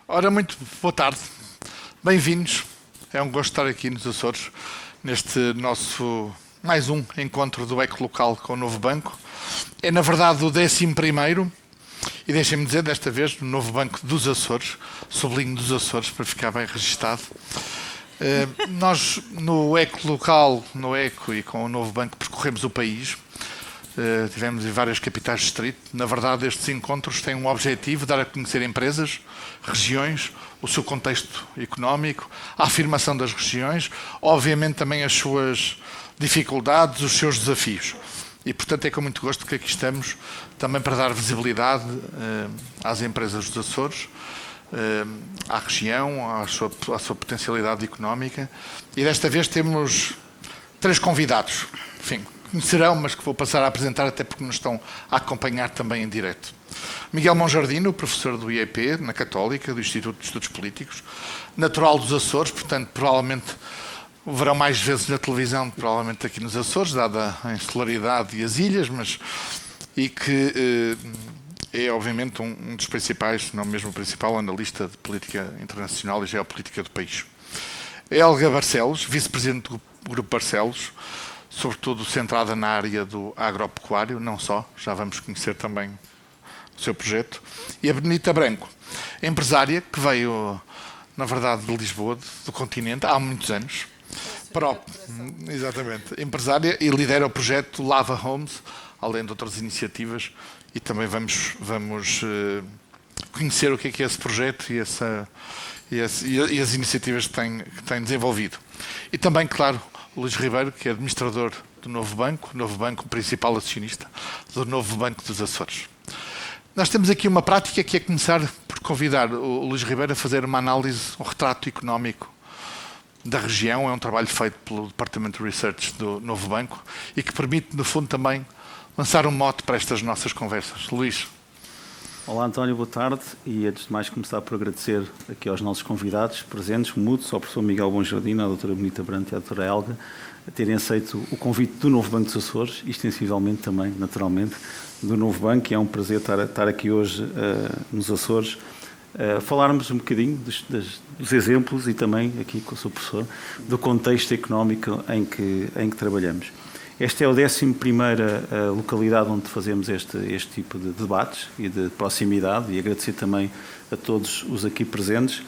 Ora, muito boa tarde. Bem-vindos. É um gosto estar aqui nos Açores, neste nosso mais um encontro do ECO Local com o Novo Banco. É, na verdade, o 11º, e deixem-me dizer, desta vez, no Novo Banco dos Açores, sublinho dos Açores, para ficar bem registado. Nós, no ECO Local, no ECO e com o Novo Banco, percorremos o país. Tivemos em várias capitais de distrito. Na verdade, estes encontros têm um objetivo: dar a conhecer empresas, regiões, o seu contexto económico, a afirmação das regiões, obviamente também as suas dificuldades, os seus desafios. E, portanto, é com muito gosto que aqui estamos também para dar visibilidade às empresas dos Açores, à região, à sua potencialidade económica. E desta vez temos 3 convidados. Enfim, conhecerão, mas que vou passar a apresentar, até porque nos estão a acompanhar também em direto. Miguel Monjardino, professor do IEP, na Católica, do Instituto de Estudos Políticos, natural dos Açores, portanto, provavelmente o verão mais vezes na televisão, provavelmente aqui nos Açores, dada a insularidade e as ilhas, e que é, obviamente, um dos principais, se não mesmo o principal, analista de política internacional e geopolítica do país. Helga Barcelos, vice-presidente do Grupo Barcelos, sobretudo centrada na área do agropecuário, não só, já vamos conhecer também o seu projeto. E a Benita Branco, empresária que veio, na verdade, de Lisboa, do continente, há muitos anos. Exatamente, empresária, e lidera o projeto Lava Homes, além de outras iniciativas, e também vamos conhecer o que é esse projeto e as iniciativas que tem desenvolvido. E também, claro, o Luís Ribeiro, que é administrador do Novo Banco o principal acionista do Novo Banco dos Açores. Nós temos aqui uma prática que é começar por convidar o Luís Ribeiro a fazer uma análise, um retrato económico da região. É um trabalho feito pelo Departamento de Research do Novo Banco e que permite, no fundo, também lançar um mote para estas nossas conversas. Luís. Olá, António, boa tarde. E antes de mais começar por agradecer aqui aos nossos convidados presentes, mútuos, ao professor Miguel Monjardino, à doutora Benita Branco e à doutora Helga, a terem aceito o convite do Novo Banco dos Açores, extensivamente também, naturalmente, do Novo Banco, e é um prazer estar aqui hoje nos Açores, falarmos um bocadinho dos exemplos e também, aqui com o seu professor, do contexto económico em que trabalhamos. Esta é a 11ª localidade onde fazemos este tipo de debates e de proximidade, e agradecer também a todos os aqui presentes.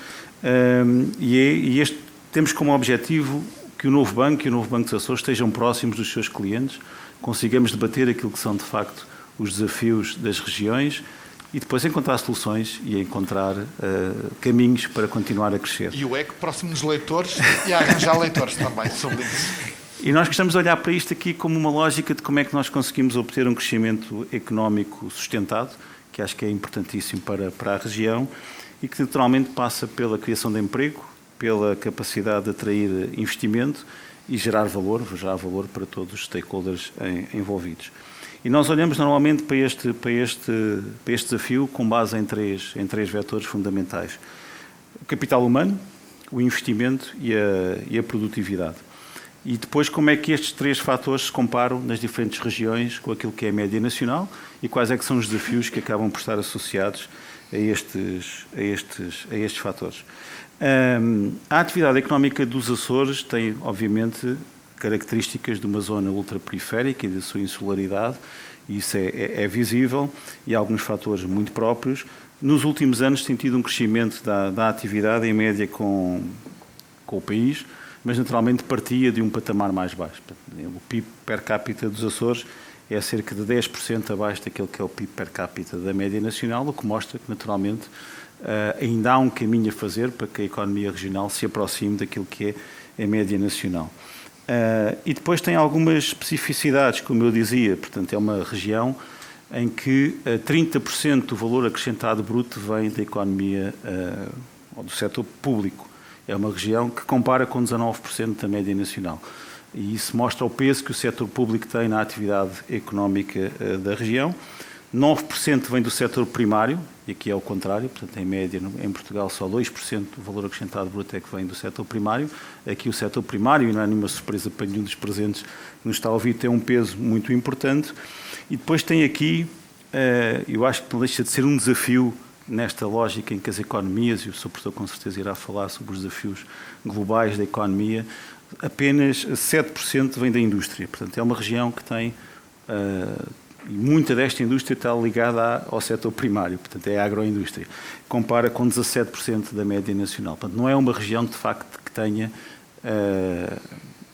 Temos como objetivo que o Novo Banco e o Novo Banco dos Açores estejam próximos dos seus clientes, consigamos debater aquilo que são, de facto, os desafios das regiões e depois encontrar soluções e encontrar caminhos para continuar a crescer. E o ECO próximo dos leitores e a arranjar leitores também, sobre isso. E nós gostamos de olhar para isto aqui como uma lógica de como é que nós conseguimos obter um crescimento económico sustentado, que acho que é importantíssimo para a região e que naturalmente passa pela criação de emprego, pela capacidade de atrair investimento e gerar valor para todos os stakeholders envolvidos. E nós olhamos normalmente para este desafio com base em três vetores fundamentais: o capital humano, o investimento e a produtividade. E depois, como é que estes 3 fatores se comparam nas diferentes regiões com aquilo que é a média nacional e quais é que são os desafios que acabam por estar associados a estes fatores. A atividade económica dos Açores tem, obviamente, características de uma zona ultraperiférica e da sua insularidade, e isso é visível, e há alguns fatores muito próprios. Nos últimos anos tem tido um crescimento da atividade em média com o país, mas naturalmente partia de um patamar mais baixo. O PIB per capita dos Açores é cerca de 10% abaixo daquele que é o PIB per capita da média nacional, o que mostra que, naturalmente, ainda há um caminho a fazer para que a economia regional se aproxime daquilo que é a média nacional. E depois tem algumas especificidades, como eu dizia. Portanto, é uma região em que 30% do valor acrescentado bruto vem da economia ou do setor público. É uma região que compara com 19% da média nacional. E isso mostra o peso que o setor público tem na atividade económica da região. 9% vem do setor primário, e aqui é o contrário, portanto, em média, em Portugal, só 2% do valor acrescentado bruto é que vem do setor primário. Aqui o setor primário, e não é nenhuma surpresa para nenhum dos presentes que nos está a ouvir, tem um peso muito importante. E depois tem aqui, eu acho que não deixa de ser um desafio nesta lógica em que as economias, e o Sr. Professor com certeza irá falar sobre os desafios globais da economia, apenas 7% vem da indústria. Portanto, é uma região que tem, e muita desta indústria está ligada ao setor primário, portanto é a agroindústria. Compara com 17% da média nacional. Portanto, não é uma região, de facto, que tenha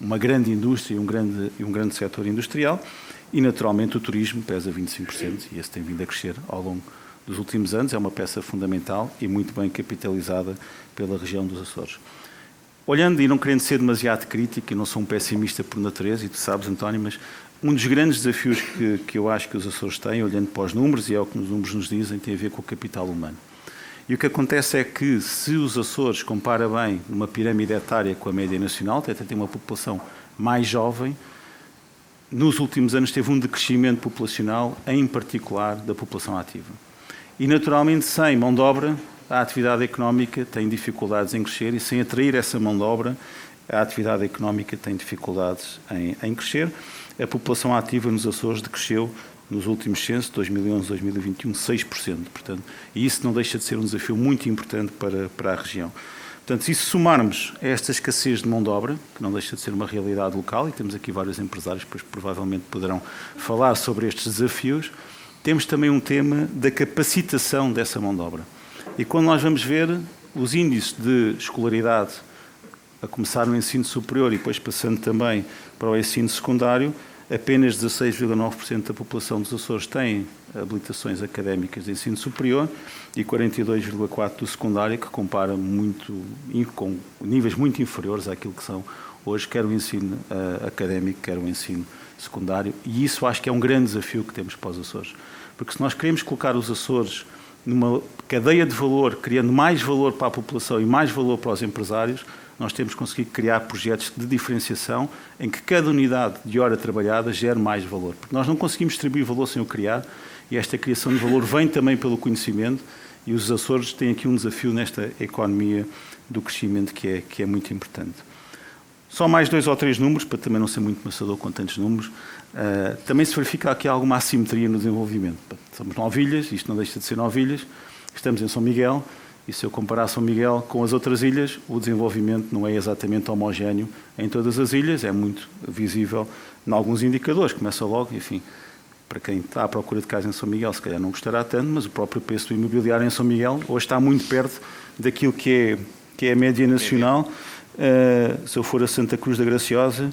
uma grande indústria e um grande setor industrial, e naturalmente o turismo pesa 25%, e esse tem vindo a crescer ao longo dos últimos anos, é uma peça fundamental e muito bem capitalizada pela região dos Açores. Olhando e não querendo ser demasiado crítico, e não sou um pessimista por natureza, e tu sabes, António, mas um dos grandes desafios que eu acho que os Açores têm, olhando para os números, e é o que os números nos dizem, tem a ver com o capital humano. E o que acontece é que, se os Açores compara bem numa pirâmide etária com a média nacional, até tem uma população mais jovem, nos últimos anos teve um decrescimento populacional, em particular da população ativa. E, naturalmente, sem mão de obra, a atividade económica tem dificuldades em crescer, e sem atrair essa mão de obra, a atividade económica tem dificuldades em crescer. A população ativa nos Açores decresceu nos últimos censos, 2011-2021, 6%. Portanto, e isso não deixa de ser um desafio muito importante para a região. Portanto, se somarmos a esta escassez de mão de obra, que não deixa de ser uma realidade local, e temos aqui vários empresários que provavelmente poderão falar sobre estes desafios, temos também um tema da capacitação dessa mão de obra. E quando nós vamos ver os índices de escolaridade, a começar no ensino superior e depois passando também para o ensino secundário, apenas 16,9% da população dos Açores tem habilitações académicas de ensino superior e 42,4% do secundário, que compara muito, com níveis muito inferiores àquilo que são hoje, quer o ensino académico, quer o ensino secundário. E isso acho que é um grande desafio que temos para os Açores. Porque se nós queremos colocar os Açores numa cadeia de valor, criando mais valor para a população e mais valor para os empresários, nós temos que conseguir criar projetos de diferenciação em que cada unidade de hora trabalhada gere mais valor. Porque nós não conseguimos distribuir valor sem o criar, e esta criação de valor vem também pelo conhecimento, e os Açores têm aqui um desafio nesta economia do crescimento que é muito importante. Só mais 2 ou 3 números, para também não ser muito maçador com tantos números. Também se verifica aqui alguma assimetria no desenvolvimento. Somos 9 ilhas, isto não deixa de ser 9 ilhas, estamos em São Miguel, e se eu comparar São Miguel com as outras ilhas, o desenvolvimento não é exatamente homogéneo em todas as ilhas, é muito visível em alguns indicadores. Começa logo, enfim, para quem está à procura de casa em São Miguel, se calhar não gostará tanto, mas o próprio preço do imobiliário em São Miguel hoje está muito perto daquilo que é a média nacional. Se eu for a Santa Cruz da Graciosa,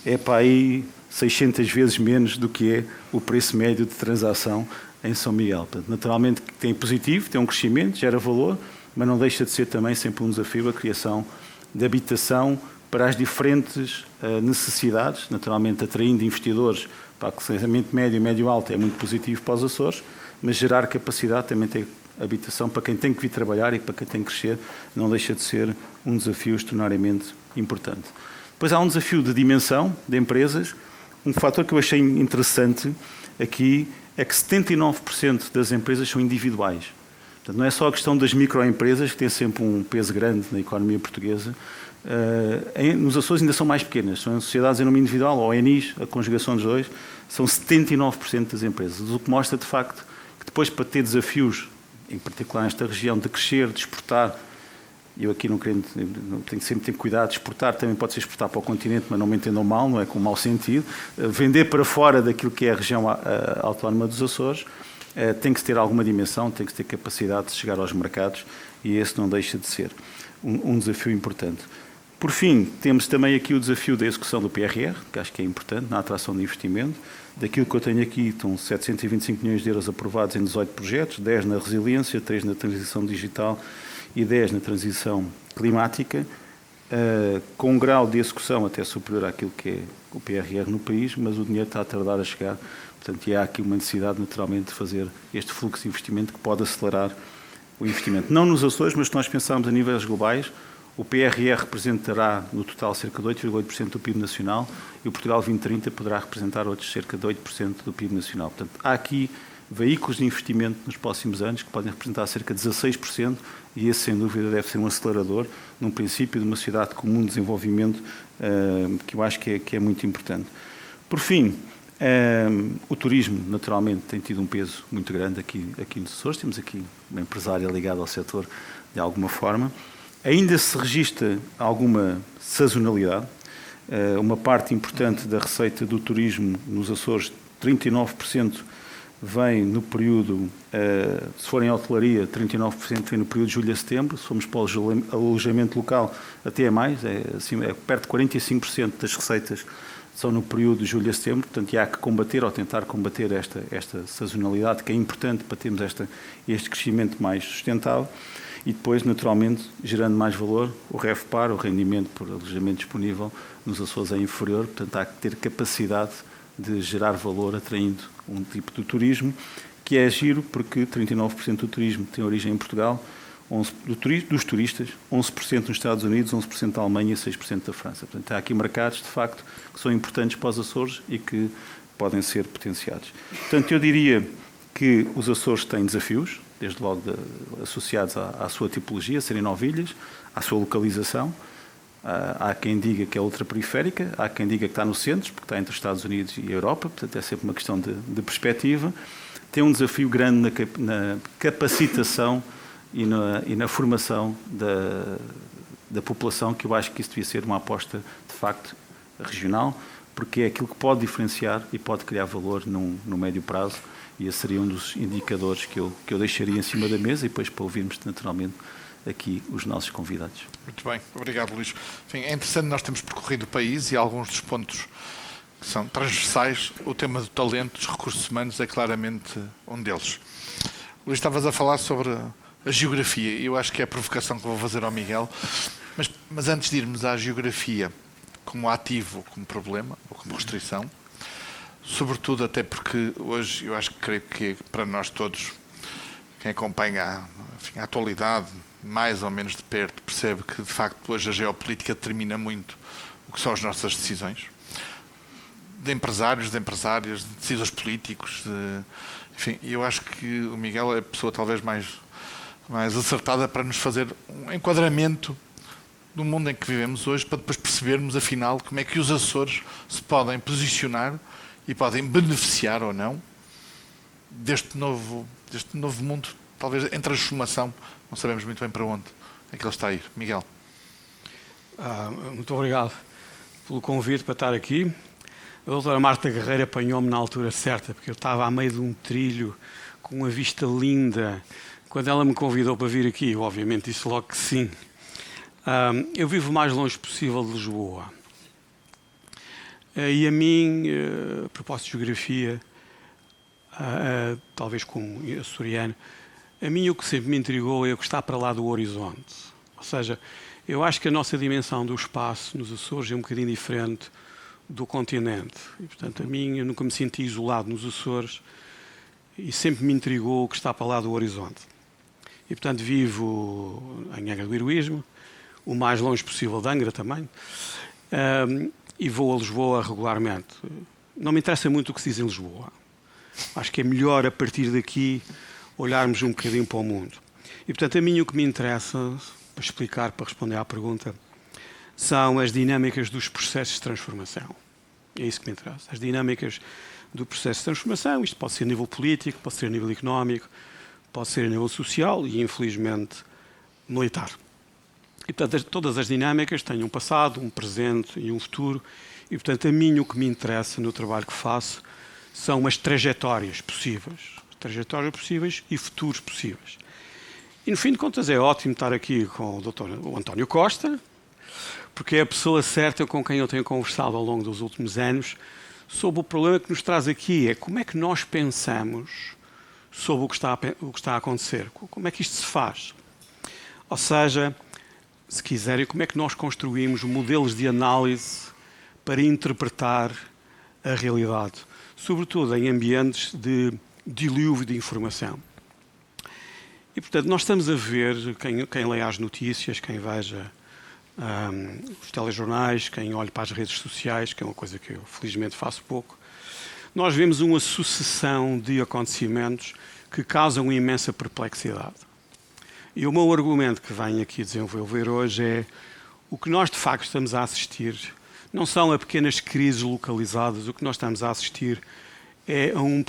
é para aí 600 vezes menos do que é o preço médio de transação em São Miguel. Portanto, naturalmente tem positivo, tem um crescimento, gera valor, mas não deixa de ser também sempre um desafio a criação de habitação para as diferentes necessidades, naturalmente atraindo investidores para o crescimento médio e médio-alto é muito positivo para os Açores, mas gerar capacidade, também ter habitação para quem tem que vir trabalhar e para quem tem que crescer, não deixa de ser um desafio extraordinariamente importante. Depois há um desafio de dimensão de empresas. Um fator que eu achei interessante aqui é que 79% das empresas são individuais. Portanto, não é só a questão das microempresas, que têm sempre um peso grande na economia portuguesa. Nos Açores ainda são mais pequenas, são sociedades em nome individual, ou ONIs, a conjugação dos dois, são 79% das empresas, o que mostra, de facto, que depois, para ter desafios, em particular nesta região, de crescer, de exportar, eu aqui não tenho que sempre ter cuidado, de exportar também pode ser exportar para o continente, mas não me entendam mal, não é com mau sentido, vender para fora daquilo que é a região autónoma dos Açores, tem que se ter alguma dimensão, tem que se ter capacidade de chegar aos mercados, e esse não deixa de ser um desafio importante. Por fim, temos também aqui o desafio da execução do PRR, que acho que é importante na atração de investimento. Daquilo que eu tenho aqui, estão 725 milhões de euros aprovados em 18 projetos, 10 na resiliência, 3 na transição digital e 10 na transição climática, com um grau de execução até superior àquilo que é o PRR no país, mas o dinheiro está a tardar a chegar. Portanto, e há aqui uma necessidade, naturalmente, de fazer este fluxo de investimento que pode acelerar o investimento. Não nos Açores, mas se nós pensarmos a níveis globais, o PRR representará no total cerca de 8,8% do PIB nacional e o Portugal 2030 poderá representar outros cerca de 8% do PIB nacional. Portanto, há aqui veículos de investimento nos próximos anos que podem representar cerca de 16% e esse, sem dúvida, deve ser um acelerador num princípio de uma sociedade comum de desenvolvimento que eu acho que é muito importante. Por fim, O turismo, naturalmente, tem tido um peso muito grande aqui nos Açores. Temos aqui uma empresária ligada ao setor de alguma forma. Ainda se registra alguma sazonalidade. Uma parte importante da receita do turismo nos Açores, 39%, vem no período, se for em hotelaria, 39% vem no período de julho a setembro. Se formos para o alojamento local, até é mais, é perto de 45% das receitas são no período de julho a setembro. Portanto, há que combater ou tentar combater esta sazonalidade, que é importante para termos este crescimento mais sustentável. E depois, naturalmente, gerando mais valor, o REFPAR, o rendimento por alojamento disponível nos Açores é inferior. Portanto, há que ter capacidade de gerar valor atraindo um tipo de turismo, que é giro porque 39% do turismo tem origem em Portugal, dos turistas, 11% nos Estados Unidos, 11% da Alemanha e 6% da França. Portanto, há aqui mercados, de facto, que são importantes para os Açores e que podem ser potenciados. Portanto, eu diria que os Açores têm desafios, desde logo associados à sua tipologia, serem 9 ilhas, à sua localização. Há quem diga que é ultraperiférica, há quem diga que está no centro, porque está entre os Estados Unidos e a Europa, portanto é sempre uma questão de perspectiva. Tem um desafio grande na capacitação e na formação da população, que eu acho que isso devia ser uma aposta, de facto, regional, porque é aquilo que pode diferenciar e pode criar valor no médio prazo, e esse seria um dos indicadores que eu deixaria em cima da mesa, e depois para ouvirmos naturalmente aqui os nossos convidados. Muito bem, obrigado, Luís. Enfim, é interessante, nós temos percorrido o país e alguns dos pontos que são transversais. O tema do talento, dos recursos humanos, é claramente um deles. Luís, estavas a falar sobre a geografia, e eu acho que é a provocação que vou fazer ao Miguel, mas antes de irmos à geografia como ativo, como problema, ou como restrição, sobretudo até porque hoje eu creio que para nós todos, quem acompanha a atualidade mais ou menos de perto, percebe que de facto hoje a geopolítica determina muito o que são as nossas decisões, de empresários, de empresárias, de decisores políticos, enfim, eu acho que o Miguel é a pessoa talvez mais acertada para nos fazer um enquadramento do mundo em que vivemos hoje, para depois percebermos afinal como é que os Açores se podem posicionar e podem beneficiar ou não deste novo mundo, talvez em transformação. Não sabemos muito bem para onde é que ele está a ir. Miguel. Muito obrigado pelo convite para estar aqui. A doutora Marta Guerreiro apanhou-me na altura certa, porque eu estava a meio de um trilho com uma vista linda. Quando ela me convidou para vir aqui, eu obviamente disse logo que sim. Eu vivo o mais longe possível de Lisboa. E a mim, a propósito de geografia, talvez como açoriano, a mim o que sempre me intrigou é o que está para lá do horizonte. Ou seja, eu acho que a nossa dimensão do espaço nos Açores é um bocadinho diferente do continente. E, portanto, a mim, eu nunca me senti isolado nos Açores e sempre me intrigou o que está para lá do horizonte. E, portanto, vivo em Angra do Heroísmo, o mais longe possível de Angra também, e vou a Lisboa regularmente. Não me interessa muito o que se diz em Lisboa. Acho que é melhor, a partir daqui, olharmos um bocadinho para o mundo. E, portanto, a mim o que me interessa, para explicar, para responder à pergunta, são as dinâmicas dos processos de transformação. É isso que me interessa. As dinâmicas do processo de transformação. Isto pode ser a nível político, pode ser a nível económico, pode ser a nível social e, infelizmente, militar. E, portanto, todas as dinâmicas têm um passado, um presente e um futuro. E, portanto, a mim o que me interessa no trabalho que faço são as trajetórias possíveis. Trajetórias possíveis e futuros possíveis. E, no fim de contas, é ótimo estar aqui com o António Costa, porque é a pessoa certa com quem eu tenho conversado ao longo dos últimos anos sobre o problema que nos traz aqui. É como é que nós pensamos sobre o que está a acontecer. Como é que isto se faz? Ou seja, se quiserem, como é que nós construímos modelos de análise para interpretar a realidade, sobretudo em ambientes de dilúvio de informação. E, portanto, nós estamos a ver, quem lê as notícias, quem veja os telejornais, quem olha para as redes sociais, que é uma coisa que eu felizmente faço pouco, nós vemos uma sucessão de acontecimentos que causam imensa perplexidade. E o meu argumento que venho aqui desenvolver hoje é o que nós de facto estamos a assistir não são a pequenas crises localizadas. O que nós estamos a assistir é a um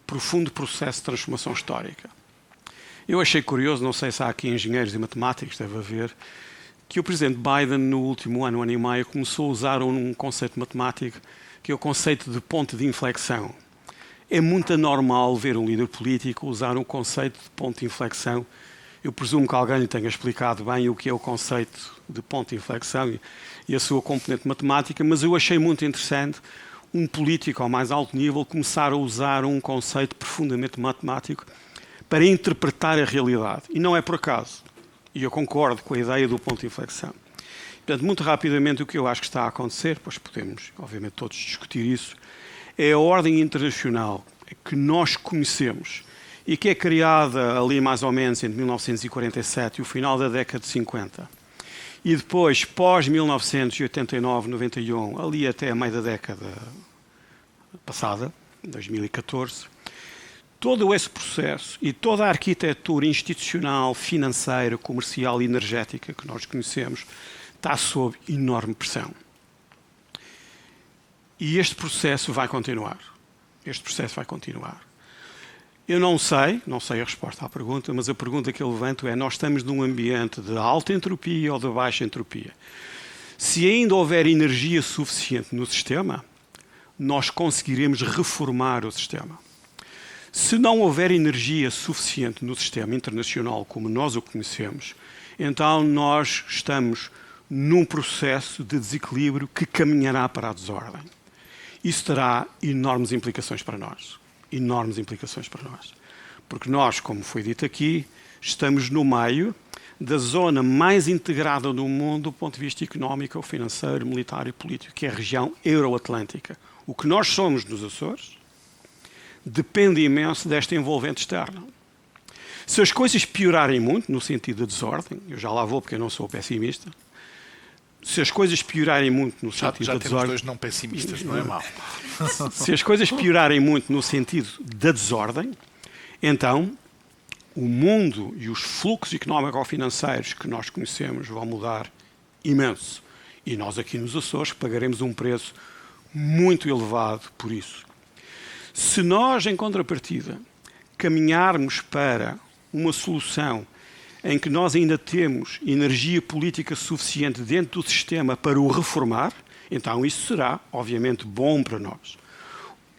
profundo processo de transformação histórica. Eu achei curioso, não sei se há aqui engenheiros e matemáticos, deve haver, que o presidente Biden, no último ano e meio, começou a usar um conceito matemático, que é o conceito de ponto de inflexão. É muito anormal ver um líder político usar um conceito de ponto de inflexão. Eu presumo que alguém lhe tenha explicado bem o que é o conceito de ponto de inflexão e a sua componente matemática, mas eu achei muito interessante um político ao mais alto nível começar a usar um conceito profundamente matemático para interpretar a realidade. E não é por acaso. E eu concordo com a ideia do ponto de inflexão. Portanto, muito rapidamente, o que eu acho que está a acontecer, pois podemos, obviamente, todos discutir isso, é a ordem internacional que nós conhecemos e que é criada ali mais ou menos entre 1947 e o final da década de 50. E depois, pós 1989, 91, ali até a meio da década passada, 2014, todo esse processo e toda a arquitetura institucional, financeira, comercial e energética que nós conhecemos está sob enorme pressão. E este processo vai continuar. Este processo vai continuar. Eu não sei a resposta à pergunta, mas a pergunta que eu levanto é: nós estamos num ambiente de alta entropia ou de baixa entropia? Se ainda houver energia suficiente no sistema, nós conseguiremos reformar o sistema. Se não houver energia suficiente no sistema internacional como nós o conhecemos, então nós estamos num processo de desequilíbrio que caminhará para a desordem. Isso terá enormes implicações para nós. Enormes implicações para nós. Porque nós, como foi dito aqui, estamos no meio da zona mais integrada do mundo do ponto de vista económico, financeiro, militar e político, que é a região euroatlântica. O que nós somos nos Açores depende imenso desta envolvente externa. Se as coisas piorarem muito, no sentido da desordem, eu já lá vou porque eu não sou pessimista, se as coisas piorarem muito no sentido da desordem... Já temos dois não pessimistas, não é mau. Se as coisas piorarem muito no sentido da desordem, então o mundo e os fluxos económico-financeiros que nós conhecemos vão mudar imenso. E nós aqui nos Açores pagaremos um preço muito elevado por isso. Se nós, em contrapartida, caminharmos para uma solução em que nós ainda temos energia política suficiente dentro do sistema para o reformar, então isso será, obviamente, bom para nós.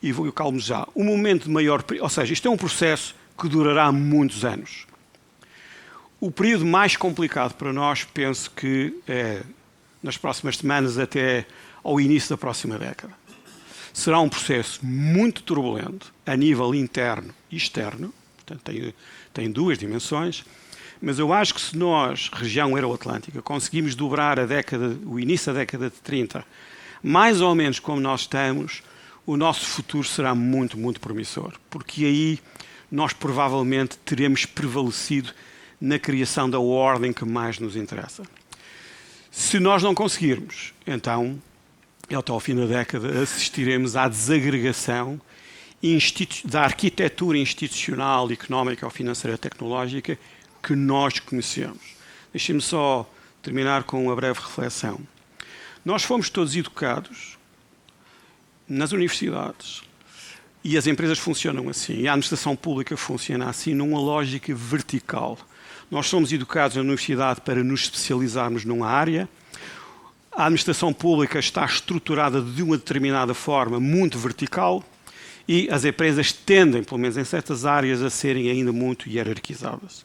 E vou calmo já. O momento de maior... Ou seja, isto é um processo que durará muitos anos. O período mais complicado para nós, penso que é nas próximas semanas até ao início da próxima década. Será um processo muito turbulento a nível interno e externo, portanto tem duas dimensões, mas eu acho que se nós, região euroatlântica, conseguimos dobrar o início da década de 30, mais ou menos como nós estamos, o nosso futuro será muito, muito promissor, porque aí nós provavelmente teremos prevalecido na criação da ordem que mais nos interessa. Se nós não conseguirmos, então, até ao fim da década, assistiremos à desagregação da arquitetura institucional, económica ou financeira tecnológica que nós conhecemos. Deixem-me só terminar com uma breve reflexão. Nós fomos todos educados nas universidades e as empresas funcionam assim, e a administração pública funciona assim numa lógica vertical. Nós somos educados na universidade para nos especializarmos numa área. A administração pública está estruturada de uma determinada forma muito vertical e as empresas tendem, pelo menos em certas áreas, a serem ainda muito hierarquizadas.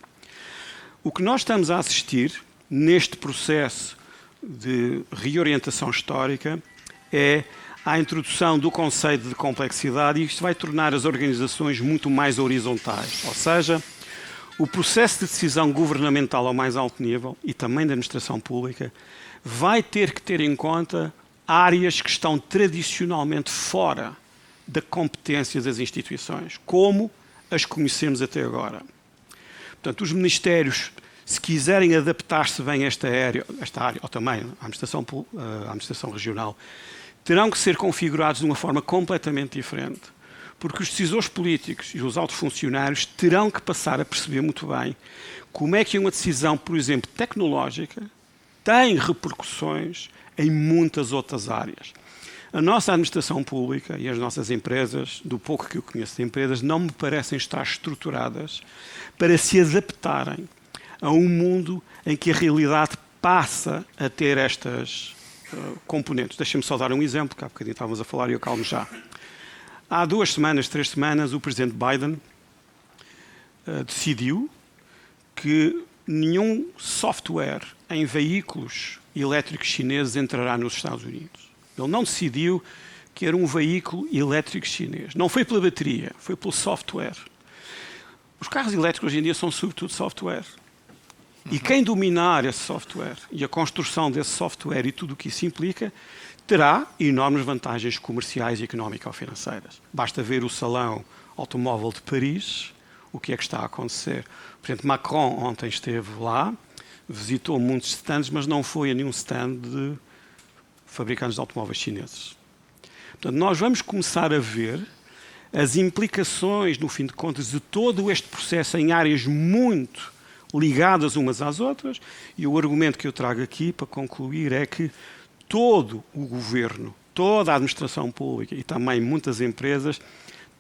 O que nós estamos a assistir neste processo de reorientação histórica é a introdução do conceito de complexidade, e isto vai tornar as organizações muito mais horizontais. Ou seja, o processo de decisão governamental ao mais alto nível e também da administração pública vai ter que ter em conta áreas que estão tradicionalmente fora da competência das instituições, como as conhecemos até agora. Portanto, os ministérios, se quiserem adaptar-se bem a esta área, ou também à administração regional, terão que ser configurados de uma forma completamente diferente, porque os decisores políticos e os altos funcionários terão que passar a perceber muito bem como é que uma decisão, por exemplo, tecnológica, tem repercussões em muitas outras áreas. A nossa administração pública e as nossas empresas, do pouco que eu conheço de empresas, não me parecem estar estruturadas para se adaptarem a um mundo em que a realidade passa a ter estas componentes. Deixem-me só dar um exemplo, que há bocadinho estávamos a falar e eu calmo já. Há 2 semanas, 3 semanas, o presidente Biden decidiu que nenhum software em veículos elétricos chineses entrará nos Estados Unidos. Ele não decidiu que era um veículo elétrico chinês. Não foi pela bateria, foi pelo software. Os carros elétricos hoje em dia são sobretudo software. E quem dominar esse software e a construção desse software e tudo o que isso implica, terá enormes vantagens comerciais e económico-financeiras. Basta ver o Salão Automóvel de Paris, o que é que está a acontecer. O presidente Macron ontem esteve lá, visitou muitos stands, mas não foi a nenhum stand de fabricantes de automóveis chineses. Portanto, nós vamos começar a ver as implicações, no fim de contas, de todo este processo em áreas muito ligadas umas às outras, e o argumento que eu trago aqui para concluir é que todo o governo, toda a administração pública e também muitas empresas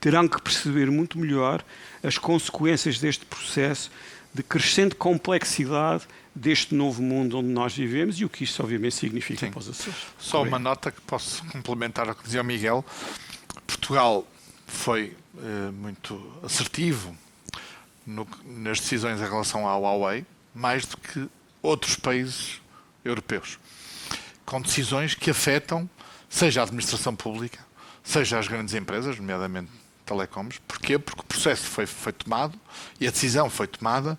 terão que perceber muito melhor as consequências deste processo de crescente complexidade deste novo mundo onde nós vivemos e o que isto obviamente significa para os Açores. Só uma nota que posso complementar ao que dizia o Miguel. Portugal foi muito assertivo nas decisões em relação à Huawei, mais do que outros países europeus, com decisões que afetam seja a administração pública, seja as grandes empresas, nomeadamente telecoms. Porquê? Porque o processo foi tomado e a decisão foi tomada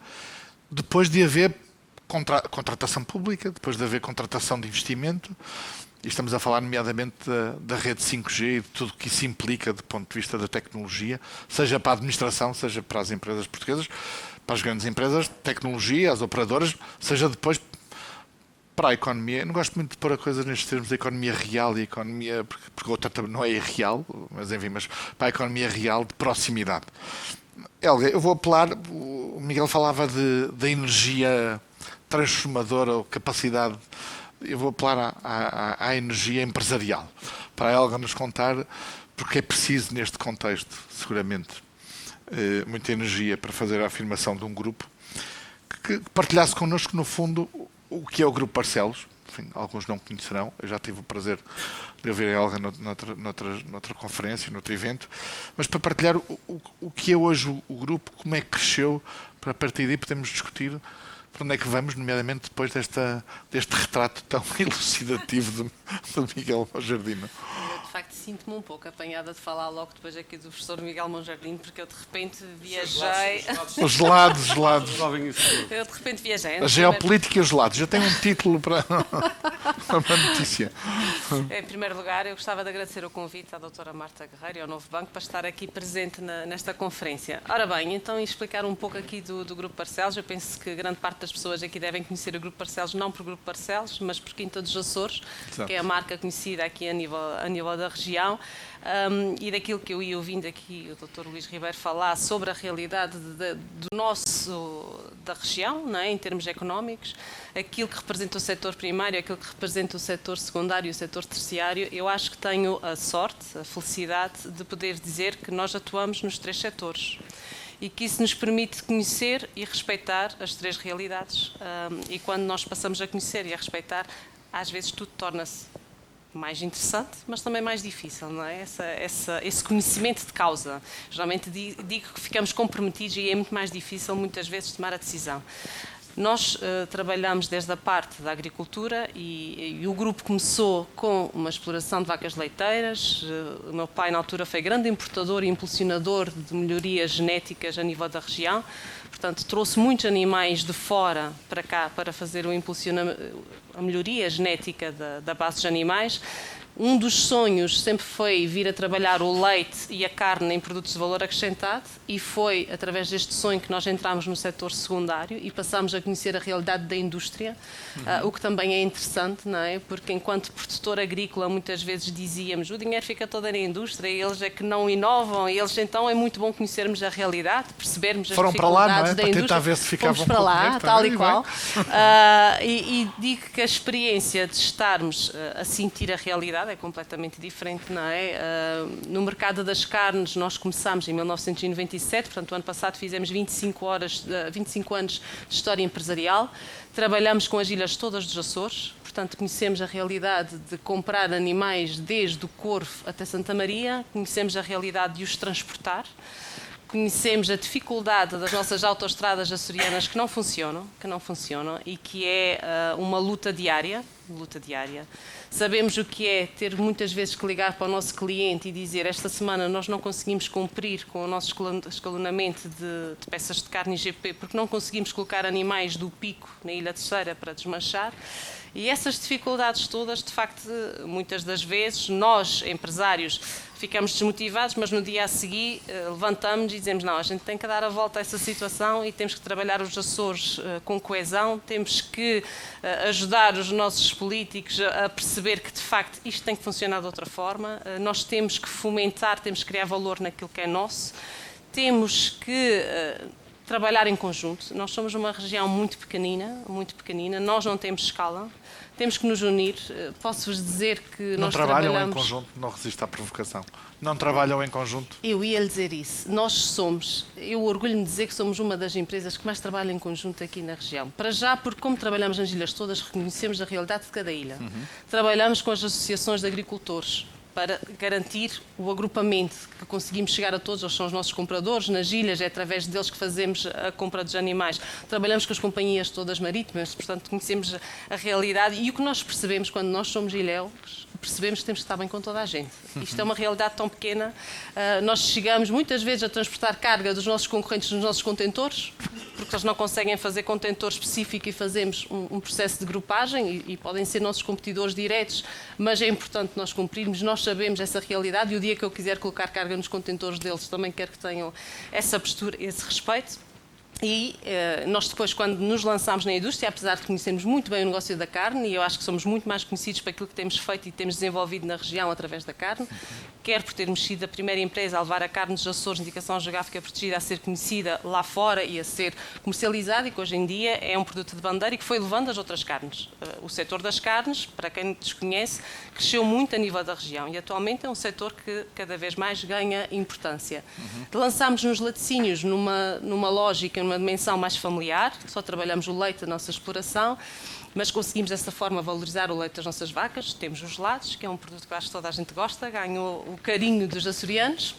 depois de haver contratação pública, depois de haver contratação de investimento, e estamos a falar nomeadamente da rede 5G e de tudo o que isso implica do ponto de vista da tecnologia, seja para a administração, seja para as empresas portuguesas, para as grandes empresas, tecnologia, as operadoras, seja depois para a economia. Eu não gosto muito de pôr a coisa nestes termos de economia real e economia, porque outra não é real, mas enfim, mas para a economia real de proximidade. Helga, eu vou apelar, o Miguel falava da energia transformadora ou capacidade, eu vou apelar à energia empresarial, para a Helga nos contar, porque é preciso neste contexto, seguramente, muita energia para fazer a afirmação de um grupo, que partilhasse connosco, no fundo, o que é o Grupo Barcelos. Enfim, alguns não conhecerão, eu já tive o prazer de ouvir a Helga noutra conferência, noutro evento, mas para partilhar o que é hoje o grupo, como é que cresceu, para a partir daí podemos discutir para onde é que vamos, nomeadamente depois deste retrato tão elucidativo do Miguel Monjardino. Eu, de facto, sinto-me um pouco apanhada de falar logo depois aqui do professor Miguel Monjardino, porque eu de repente viajei... Os gelados. Eu de repente viajei. A geopolítica e os gelados. Já tem um título para uma notícia. Em primeiro lugar, eu gostava de agradecer o convite à doutora Marta Guerreiro e ao Novo Banco para estar aqui presente nesta conferência. Ora bem, então explicar um pouco aqui do Grupo Barcelos. Eu penso que grande parte das pessoas aqui devem conhecer o Grupo Barcelos, não por Grupo Barcelos, mas por Quinta dos Açores, Exato. Que é a marca conhecida aqui a nível da região, e daquilo que eu ia ouvindo aqui o Dr. Luís Ribeiro falar sobre a realidade da região, não é? Em termos económicos, aquilo que representa o setor primário, aquilo que representa o setor secundário e o setor terciário. Eu acho que tenho a sorte, a felicidade de poder dizer que nós atuamos nos 3 setores. E que isso nos permite conhecer e respeitar as 3 realidades. E quando nós passamos a conhecer e a respeitar, às vezes tudo torna-se mais interessante, mas também mais difícil, não é? Esse conhecimento de causa. Geralmente digo que ficamos comprometidos e é muito mais difícil, muitas vezes, tomar a decisão. Nós trabalhamos desde a parte da agricultura e o grupo começou com uma exploração de vacas leiteiras. O meu pai, na altura, foi grande importador e impulsionador de melhorias genéticas a nível da região. Portanto, trouxe muitos animais de fora para cá para fazer a melhoria genética da base dos animais. Um dos sonhos sempre foi vir a trabalhar o leite e a carne em produtos de valor acrescentado, e foi através deste sonho que nós entramos no setor secundário e passámos a conhecer a realidade da indústria, o que também é interessante, não é? Porque enquanto produtor agrícola muitas vezes dizíamos o dinheiro fica todo na indústria e eles é que não inovam, e eles então é muito bom conhecermos a realidade, percebermos as Foram para lá, não é? dificuldades da Para indústria. tentar ver se ficavam Fomos para com o lá, dinheiro tal também, e qual. E digo que a experiência de estarmos a sentir a realidade é completamente diferente, não é? No mercado das carnes nós começámos em 1997, portanto o ano passado fizemos 25 anos de história empresarial, trabalhamos com as ilhas todas dos Açores, portanto conhecemos a realidade de comprar animais desde o Corvo até Santa Maria, conhecemos a realidade de os transportar, conhecemos a dificuldade das nossas autoestradas açorianas que não funcionam e que é uma luta diária. Sabemos o que é ter muitas vezes que ligar para o nosso cliente e dizer esta semana nós não conseguimos cumprir com o nosso escalonamento de peças de carne IGP porque não conseguimos colocar animais do pico na Ilha Terceira para desmanchar. E essas dificuldades todas, de facto, muitas das vezes, nós, empresários, ficamos desmotivados, mas no dia a seguir levantamos e dizemos não, a gente tem que dar a volta a essa situação e temos que trabalhar os Açores com coesão, temos que ajudar os nossos políticos a perceber que, de facto, isto tem que funcionar de outra forma, nós temos que fomentar, temos que criar valor naquilo que é nosso, temos que trabalhar em conjunto. Nós somos uma região muito pequenina, nós não temos escala, temos que nos unir. Posso-vos dizer que não nós trabalham trabalhamos... em conjunto, não resisto à provocação. Não trabalham em conjunto? Eu ia lhe dizer isso. Eu orgulho-me de dizer que somos uma das empresas que mais trabalha em conjunto aqui na região. Para já, porque como trabalhamos nas ilhas todas, reconhecemos a realidade de cada ilha. Trabalhamos com as associações de agricultores, para garantir o agrupamento, que conseguimos chegar a todos, eles são os nossos compradores, nas ilhas é através deles que fazemos a compra dos animais. Trabalhamos com as companhias todas marítimas, portanto conhecemos a realidade e o que nós percebemos quando nós somos ilhéus, percebemos que temos que estar bem com toda a gente. Isto é uma realidade tão pequena, nós chegamos muitas vezes a transportar carga dos nossos concorrentes nos nossos contentores, porque eles não conseguem fazer contentor específico e fazemos um processo de grupagem e podem ser nossos competidores diretos, mas é importante nós cumprirmos, nós sabemos essa realidade e o dia que eu quiser colocar carga nos contentores deles também quero que tenham essa postura, esse respeito. E nós depois, quando nos lançámos na indústria, apesar de conhecermos muito bem o negócio da carne, e eu acho que somos muito mais conhecidos por aquilo que temos feito e temos desenvolvido na região através da carne, quer por termos sido a primeira empresa a levar a carne dos Açores, indicação geográfica protegida, a ser conhecida lá fora e a ser comercializada, e que hoje em dia é um produto de bandeira e que foi levando as outras carnes. O setor das carnes, para quem desconhece, cresceu muito a nível da região e atualmente é um setor que cada vez mais ganha importância. Lançámos nos laticínios numa lógica, numa dimensão mais familiar, só trabalhamos o leite da nossa exploração, mas conseguimos dessa forma valorizar o leite das nossas vacas. Temos os gelados, que é um produto que acho que toda a gente gosta, ganhou o carinho dos açorianos,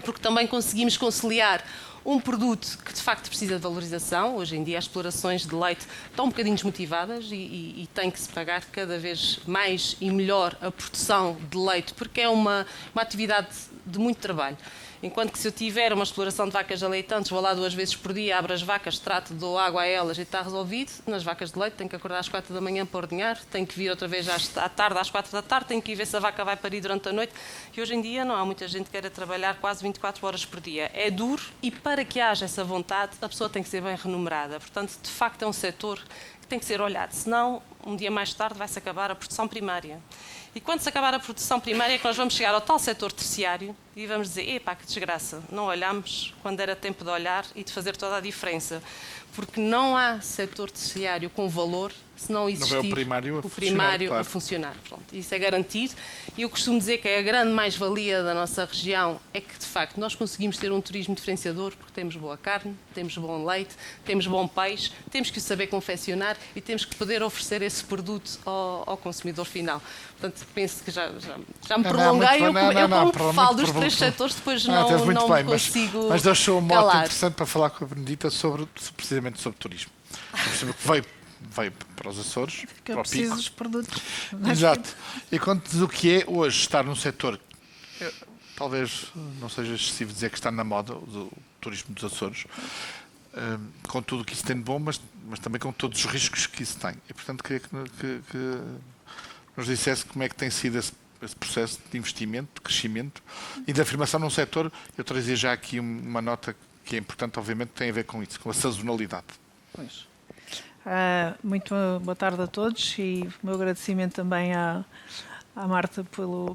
porque também conseguimos conciliar um produto que de facto precisa de valorização. Hoje em dia as explorações de leite estão um bocadinho desmotivadas e tem que se pagar cada vez mais e melhor a produção de leite, porque é uma atividade de muito trabalho. Enquanto que se eu tiver uma exploração de vacas aleitantes, vou lá 2 vezes por dia, abro as vacas, trato, dou água a elas e está resolvido. Nas vacas de leite tenho que acordar às 4 da manhã para ordenhar, tenho que vir outra vez à tarde, às 4 da tarde, tenho que ir ver se a vaca vai parir durante a noite. E hoje em dia não há muita gente que queira trabalhar quase 24 horas por dia. É duro e para que haja essa vontade, a pessoa tem que ser bem remunerada. Portanto, de facto é um setor que tem que ser olhado, senão um dia mais tarde vai-se acabar a produção primária. E quando se acabar a produção primária é que nós vamos chegar ao tal setor terciário e vamos dizer, epá, que desgraça, não olhamos quando era tempo de olhar e de fazer toda a diferença. Porque não há setor terciário com valor se não existir o primário a funcionar. Pronto, isso é garantido. E eu costumo dizer que a grande mais-valia da nossa região é que, de facto, nós conseguimos ter um turismo diferenciador porque temos boa carne, temos bom leite, temos bom peixe, temos que o saber confeccionar e temos que poder oferecer esse produto ao consumidor final. Portanto, penso que já me prolonguei. Eu falo dos 3 setores, depois não me consigo mas deixou um mote calar. interessante para falar com a Benedita precisamente sobre turismo. Veio para os Açores, Porque para eu o preciso Pico. dos produtos. Exato. E conte-nos o que é hoje estar num setor, talvez não seja excessivo dizer que está na moda, do turismo dos Açores, com tudo o que isso tem de bom, mas também com todos os riscos que isso tem. E, portanto, queria que nos dissesse como é que tem sido esse processo de investimento, de crescimento e de afirmação num setor. Eu trazia já aqui uma nota que é importante, obviamente, tem a ver com isso, com a sazonalidade. Pois. Muito boa tarde a todos e o meu agradecimento também à Marta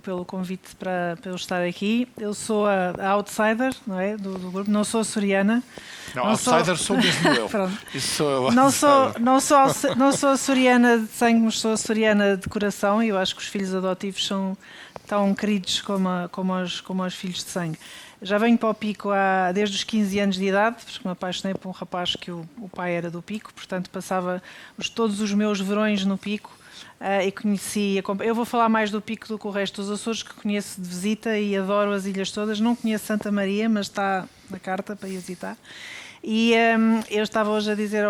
pelo convite para eu estar aqui. Eu sou a outsider, não é, do grupo, não sou açoriana. Não, outsider sou mesmo eu. Isso sou eu. Não sou açoriana de sangue, mas sou açoriana de coração, e eu acho que os filhos adotivos são tão queridos como os filhos de sangue. Já venho para o Pico desde os 15 anos de idade, porque me apaixonei por um rapaz que o pai era do Pico, portanto passava todos os meus verões no Pico e conhecia. Eu vou falar mais do Pico do que o resto dos Açores, que conheço de visita e adoro as ilhas todas. Não conheço Santa Maria, mas está na carta para ir visitar. E eu estava hoje a dizer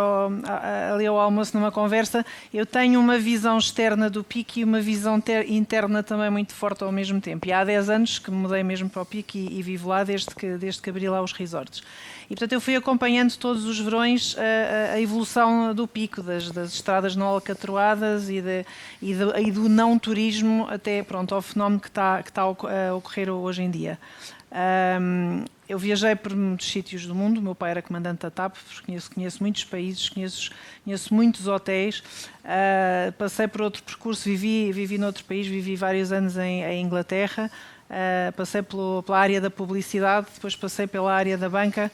ali ao almoço numa conversa, eu tenho uma visão externa do Pico e uma visão interna também muito forte ao mesmo tempo. E há 10 anos que me mudei mesmo para o Pico e vivo lá desde que abri lá os resorts. E portanto eu fui acompanhando todos os verões a evolução do Pico, das estradas não alcatroadas e do não turismo até ao fenómeno que está a ocorrer hoje em dia. Eu viajei por muitos sítios do mundo. O meu pai era comandante da TAP, conheço muitos países, conheço muitos hotéis. Passei por outro percurso, vivi noutro país, vivi vários anos em Inglaterra. Passei pela área da publicidade, depois passei pela área da banca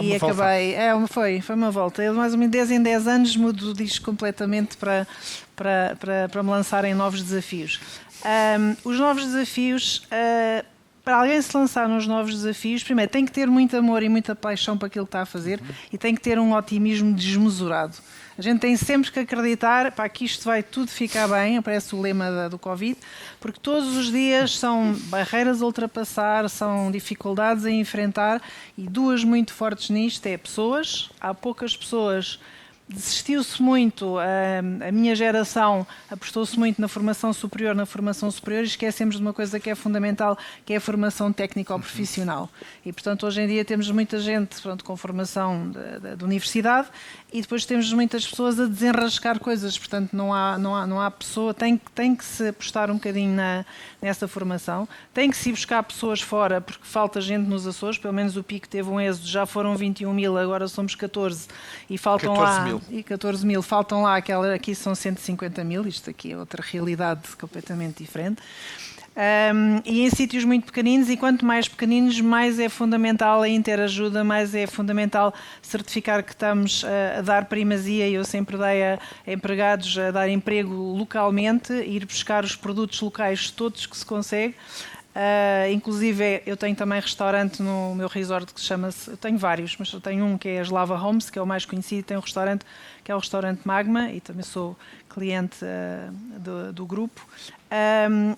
e acabei. Foi uma volta. Eu, mais ou menos 10 em 10 anos mudo disto completamente para me lançar em novos desafios. Os novos desafios. Para alguém se lançar nos novos desafios, primeiro tem que ter muito amor e muita paixão para aquilo que está a fazer e tem que ter um otimismo desmesurado. A gente tem sempre que acreditar que isto vai tudo ficar bem, aparece o lema do Covid, porque todos os dias são barreiras a ultrapassar, são dificuldades a enfrentar, e duas muito fortes nisto é pessoas. Há poucas pessoas. Desistiu-se muito, a minha geração apostou-se muito na formação superior e esquecemos de uma coisa que é fundamental, que é a formação técnico-profissional. E, portanto, hoje em dia temos muita gente com formação de universidade e depois temos muitas pessoas a desenrascar coisas, portanto não há pessoa, tem que se apostar um bocadinho nessa formação, tem que se buscar pessoas fora, porque falta gente nos Açores, pelo menos o Pico teve um êxodo, já foram 21 mil, agora somos 14 e faltam 14 mil, faltam lá aqui são 150 mil, isto aqui é outra realidade completamente diferente. E em sítios muito pequeninos, e quanto mais pequeninos, mais é fundamental a interajuda, mais é fundamental certificar que estamos a dar primazia. Eu sempre dei a empregados a dar emprego localmente, ir buscar os produtos locais todos que se consegue. Inclusive eu tenho também restaurante no meu resort que chama-se, eu tenho vários, mas eu tenho um que é a Slava Homes, que é o mais conhecido, tem um restaurante que é o restaurante Magma e também sou cliente do grupo.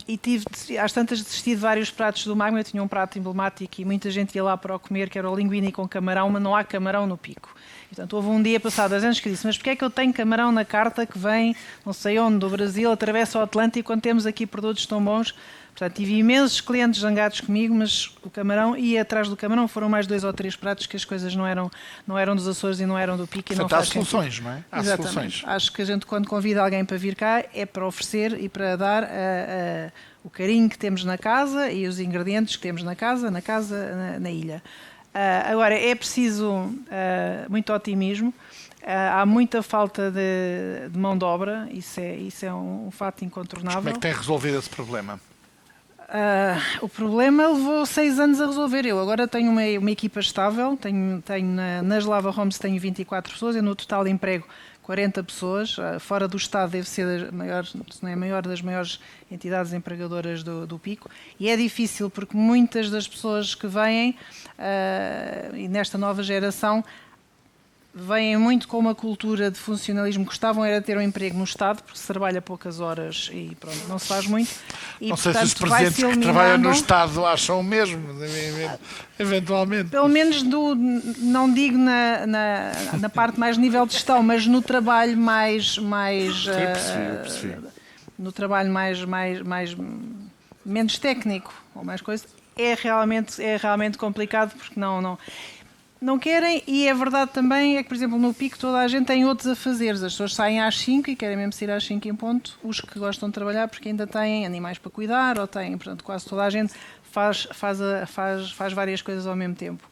E às tantas desisti de vários pratos do Magma. Eu tinha um prato emblemático e muita gente ia lá para o comer, que era o linguine com camarão, mas não há camarão no Pico. Portanto, houve um dia passado 2 anos que disse, mas porquê é que eu tenho camarão na carta que vem não sei onde, do Brasil, atravessa o Atlântico, quando temos aqui produtos tão bons? Portanto, tive imensos clientes zangados comigo, mas o camarão, e atrás do camarão foram mais 2 ou 3 pratos que as coisas não eram dos Açores e não eram do Pico. Portanto, há soluções, não é? Há soluções. Acho que a gente, quando convida alguém para vir cá, é para oferecer e para dar o carinho que temos na casa e os ingredientes que temos na casa, na ilha. Agora, é preciso muito otimismo. Há muita falta de mão de obra, isso é um fato incontornável. Mas como é que tem resolvido esse problema? O problema levou 6 anos a resolver. Eu agora tenho uma equipa estável, tenho nas Lava Homes tenho 24 pessoas, eu no total emprego 40 pessoas. Fora do Estado deve ser a maior das maiores entidades empregadoras do Pico. E é difícil porque muitas das pessoas que vêm, e nesta nova geração, vêm muito com uma cultura de funcionalismo. Gostavam era de ter um emprego no Estado, porque se trabalha poucas horas e pronto, não se faz muito. E, não sei se os presidentes que trabalham no Estado acham o mesmo, eventualmente. Pelo menos, não digo na parte mais nível de gestão, mas no trabalho mais percebi. No trabalho menos técnico, ou mais coisa, é realmente complicado, porque Não querem, e é verdade também, é que, por exemplo, no Pico toda a gente tem outros afazeres. As pessoas saem às 5 e querem mesmo sair às 5 em ponto, os que gostam de trabalhar porque ainda têm animais para cuidar, ou têm, portanto, quase toda a gente faz várias coisas ao mesmo tempo.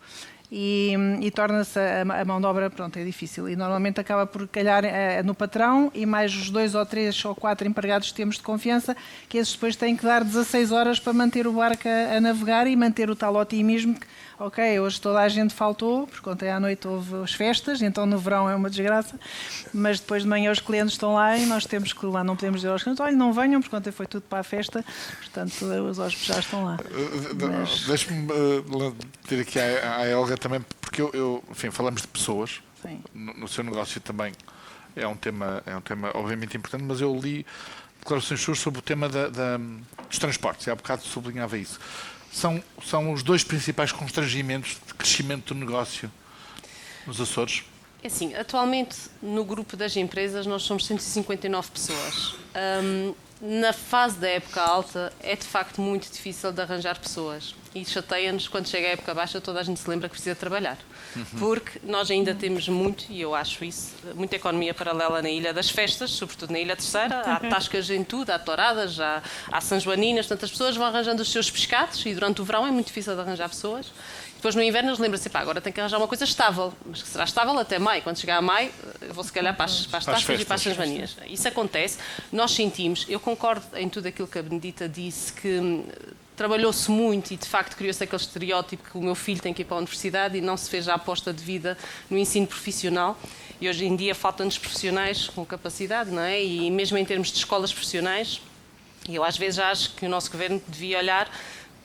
E torna-se a mão de obra, pronto, é difícil. E normalmente acaba por calhar no patrão e mais os 2 ou 3 ou 4 empregados que temos de confiança, que esses depois têm que dar 16 horas para manter o barco a navegar e manter o tal otimismo que, ok, hoje toda a gente faltou, porque ontem à noite houve as festas, então no verão é uma desgraça, mas depois de manhã os clientes estão lá e nós temos que lá, não podemos dizer aos clientes, olha, não venham, porque ontem foi tudo para a festa, portanto os hóspedes já estão lá. Mas... Deixe-me pedir aqui à Helga também, porque enfim, falamos de pessoas, no seu negócio também é um tema obviamente importante, mas eu li declarações suas sobre o tema dos transportes, e há bocado sublinhava isso. São os 2 principais constrangimentos de crescimento do negócio nos Açores? É assim, atualmente no grupo das empresas nós somos 159 pessoas. Na fase da época alta é de facto muito difícil de arranjar pessoas e chateia-nos quando chega a época baixa, toda a gente se lembra que precisa trabalhar. Porque nós ainda temos muito, e eu acho isso, muita economia paralela na Ilha das Festas, sobretudo na Ilha Terceira. Há tascas em tudo, há touradas, há sanjoaninas, portanto as pessoas vão arranjando os seus pescados e durante o verão é muito difícil de arranjar pessoas. Depois no inverno eles lembram-se, agora tem que arranjar uma coisa estável, mas que será estável até maio. Quando chegar a maio, eu vou se calhar para as tascas e para as sanjoaninas. Isso acontece, nós sentimos, eu concordo em tudo aquilo que a Benedita disse, que trabalhou-se muito e de facto criou-se aquele estereótipo que o meu filho tem que ir para a universidade e não se fez a aposta de vida no ensino profissional. E hoje em dia faltam-nos profissionais com capacidade, não é? E mesmo em termos de escolas profissionais, eu às vezes acho que o nosso governo devia olhar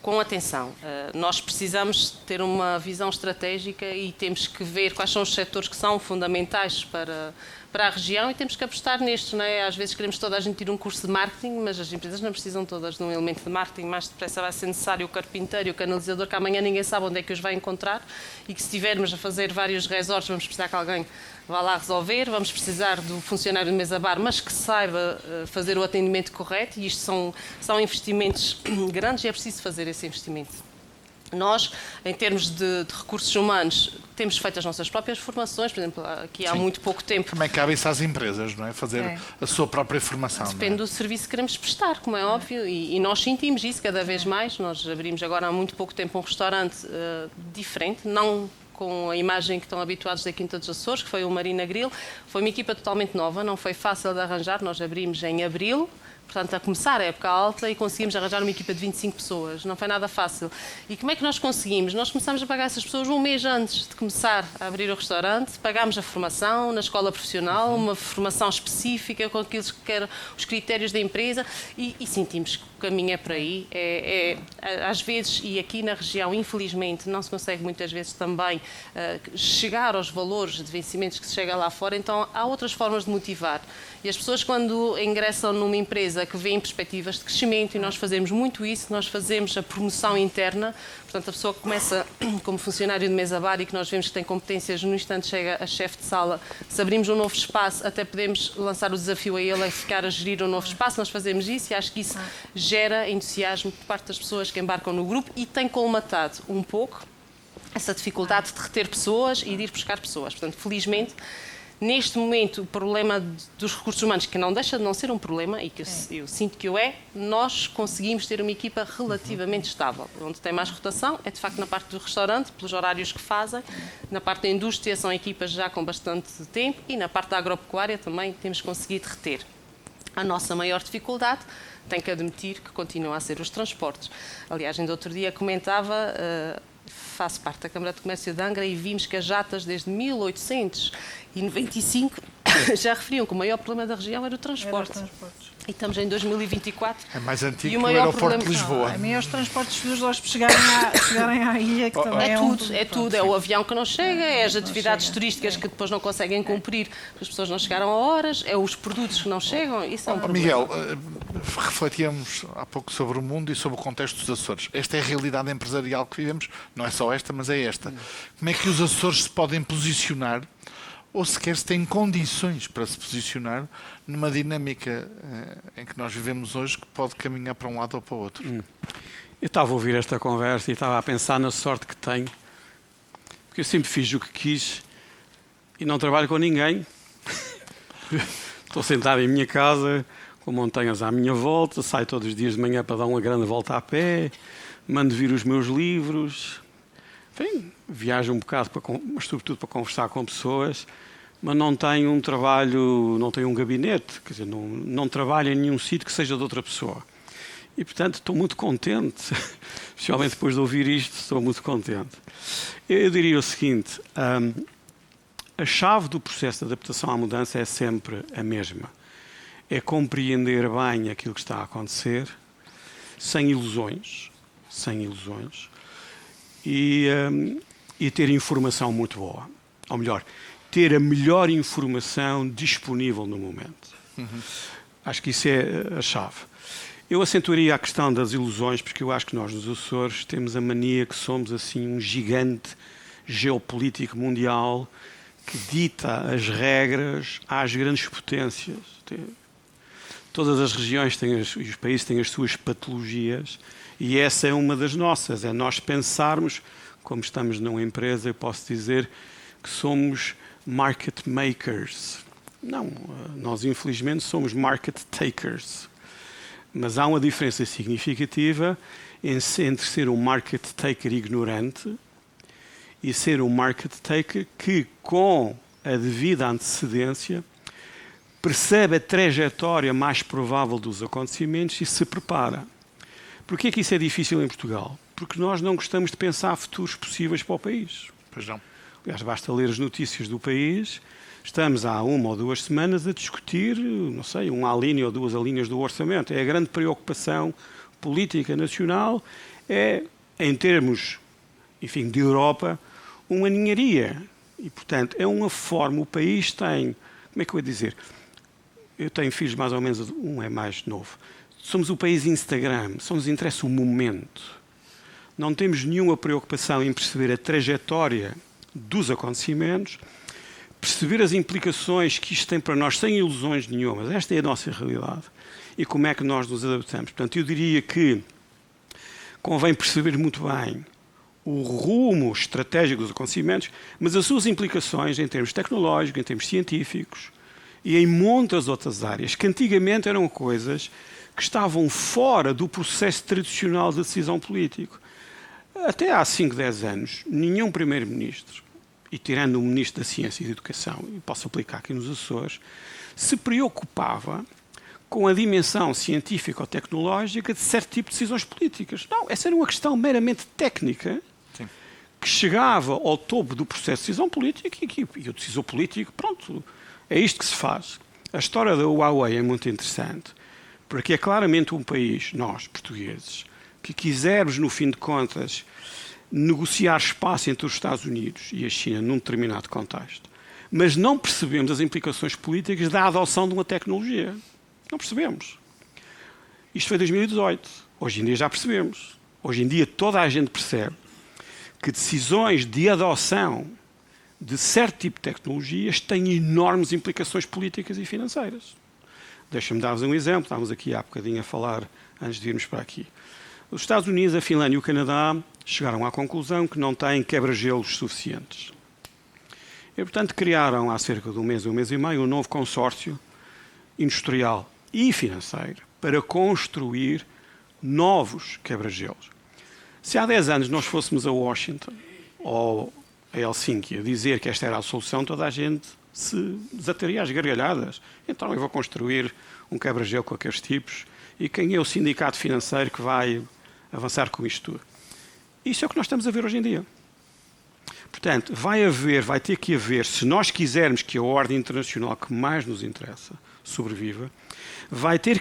com atenção. Nós precisamos ter uma visão estratégica e temos que ver quais são os setores que são fundamentais para a região e temos que apostar nestes, não é? Às vezes queremos toda a gente ir um curso de marketing, mas as empresas não precisam todas de um elemento de marketing. Mais depressa vai ser necessário o carpinteiro e o canalizador, que amanhã ninguém sabe onde é que os vai encontrar e que se estivermos a fazer vários resorts vamos precisar que alguém vá lá resolver, vamos precisar do funcionário de mesa bar, mas que saiba fazer o atendimento correto, e isto são investimentos grandes e é preciso fazer esse investimento. Nós, em termos de recursos humanos, temos feito as nossas próprias formações, por exemplo, aqui há muito pouco tempo. Também cabe isso às empresas, não é? Fazer a sua própria formação. Depende do serviço que queremos prestar, como é óbvio, e nós sentimos isso cada vez mais. Nós abrimos agora há muito pouco tempo um restaurante diferente, não com a imagem que estão habituados da Quinta dos Açores, que foi o Marina Grill. Foi uma equipa totalmente nova, não foi fácil de arranjar. Nós abrimos em abril, portanto, a começar a época alta, e conseguimos arranjar uma equipa de 25 pessoas. Não foi nada fácil. E como é que nós conseguimos? Nós começámos a pagar essas pessoas um mês antes de começar a abrir o restaurante. Pagámos a formação na escola profissional, uma formação específica com aqueles que eram os critérios da empresa, e sentimos que o caminho é por aí. Às vezes, e aqui na região, infelizmente, não se consegue muitas vezes também chegar aos valores de vencimentos que se chega lá fora, então há outras formas de motivar. E as pessoas, quando ingressam numa empresa que vê perspectivas de crescimento, e nós fazemos muito isso, nós fazemos a promoção interna, portanto a pessoa que começa como funcionário de mesa bar e que nós vemos que tem competências, no instante chega a chefe de sala, se abrimos um novo espaço, até podemos lançar o desafio a ele a ficar a gerir um novo espaço. Nós fazemos isso e acho que isso gera entusiasmo por parte das pessoas que embarcam no grupo e tem colmatado um pouco essa dificuldade de reter pessoas e de ir buscar pessoas. Portanto, felizmente, neste momento, o problema dos recursos humanos, que não deixa de não ser um problema, e que eu sinto que o é, nós conseguimos ter uma equipa relativamente estável. Onde tem mais rotação é, de facto, na parte do restaurante, pelos horários que fazem. Na parte da indústria são equipas já com bastante tempo, e na parte da agropecuária também temos conseguido reter. A nossa maior dificuldade, tenho que admitir, que continua a ser os transportes. Aliás, ainda outro dia comentava... faço parte da Câmara de Comércio de Angra e vimos que as jatas desde 1895 já referiam que o maior problema da região era o transporte. E estamos em 2024. É mais antigo que o aeroporto de Lisboa. É meio os transportes dos hóspedes chegarem à ilha, que também é tudo. É o avião que não chega, é as atividades turísticas que depois não conseguem cumprir, as pessoas não chegaram a horas, é os produtos que não chegam, isso é um problema. Miguel, refletíamos há pouco sobre o mundo e sobre o contexto dos Açores. Esta é a realidade empresarial que vivemos, não é só esta, mas é esta. Como é que os Açores se podem posicionar, ou sequer se têm condições para se posicionar numa dinâmica em que nós vivemos hoje, que pode caminhar para um lado ou para o outro? Eu estava a ouvir esta conversa e estava a pensar na sorte que tenho, porque eu sempre fiz o que quis e não trabalho com ninguém. Estou sentado em minha casa, com montanhas à minha volta, saio todos os dias de manhã para dar uma grande volta a pé, mando vir os meus livros, enfim, viajo um bocado, mas sobretudo para conversar com pessoas, mas não tenho um trabalho, não tenho um gabinete, quer dizer, não trabalho em nenhum sítio que seja de outra pessoa. E, portanto, estou muito contente, especialmente depois de ouvir isto, estou muito contente. Eu diria o seguinte, a chave do processo de adaptação à mudança é sempre a mesma. É compreender bem aquilo que está a acontecer, sem ilusões, e ter informação muito boa. Ou melhor, ter a melhor informação disponível no momento. Acho que isso é a chave. Eu acentuaria a questão das ilusões, porque eu acho que nós, nos Açores, temos a mania que somos assim um gigante geopolítico mundial que dita as regras às grandes potências. Todas as regiões têm os países têm as suas patologias e essa é uma das nossas. É nós pensarmos, como estamos numa empresa, eu posso dizer que somos market makers. Não, nós infelizmente somos market takers. Mas há uma diferença significativa entre ser um market taker ignorante e ser um market taker que, com a devida antecedência, percebe a trajetória mais provável dos acontecimentos e se prepara. Porquê é que isso é difícil em Portugal? Porque nós não gostamos de pensar futuros possíveis para o país. Pois não. Aliás, basta ler as notícias do país. Estamos há 1 ou 2 semanas a discutir, não sei, uma linha ou 2 linhas do orçamento. É a grande preocupação política nacional, é, em termos, enfim, de Europa, uma ninharia. E, portanto, é uma forma, o país tem, como é que eu ia dizer? Eu tenho filhos mais ou menos, um é mais novo. Somos o país Instagram, só nos interessa o momento. Não temos nenhuma preocupação em perceber a trajetória dos acontecimentos, perceber as implicações que isto tem para nós, sem ilusões nenhumas. Esta é a nossa realidade. E como é que nós nos adaptamos. Portanto, eu diria que convém perceber muito bem o rumo estratégico dos acontecimentos, mas as suas implicações em termos tecnológicos, em termos científicos e em muitas outras áreas, que antigamente eram coisas que estavam fora do processo tradicional de decisão política. Até há 5, 10 anos, nenhum primeiro-ministro, e tirando o Ministro da Ciência e da Educação, e posso aplicar aqui nos Açores, se preocupava com a dimensão científica ou tecnológica de certo tipo de decisões políticas. Não, essa era uma questão meramente técnica. Sim. Que chegava ao topo do processo de decisão política e o decisor político, pronto, é isto que se faz. A história da Huawei é muito interessante, porque é claramente um país, nós, portugueses, que quisermos, no fim de contas, negociar espaço entre os Estados Unidos e a China num determinado contexto, mas não percebemos as implicações políticas da adoção de uma tecnologia. Não percebemos. Isto foi 2018. Hoje em dia já percebemos. Hoje em dia toda a gente percebe que decisões de adoção de certo tipo de tecnologias têm enormes implicações políticas e financeiras. Deixa-me dar-vos um exemplo. Estávamos aqui há bocadinho a falar, antes de irmos para aqui. Os Estados Unidos, a Finlândia e o Canadá chegaram à conclusão que não têm quebra-gelos suficientes. E, portanto, criaram há cerca de um mês e meio, um novo consórcio industrial e financeiro para construir novos quebra-gelos. Se há 10 anos nós fôssemos a Washington ou a Helsínquia dizer que esta era a solução, toda a gente se desataria às gargalhadas. Então eu vou construir um quebra-gelo com aqueles tipos e quem é o sindicato financeiro que vai avançar com isto tudo? Isso é o que nós estamos a ver hoje em dia. Portanto, vai ter que haver, se nós quisermos que a ordem internacional que mais nos interessa sobreviva, vão ter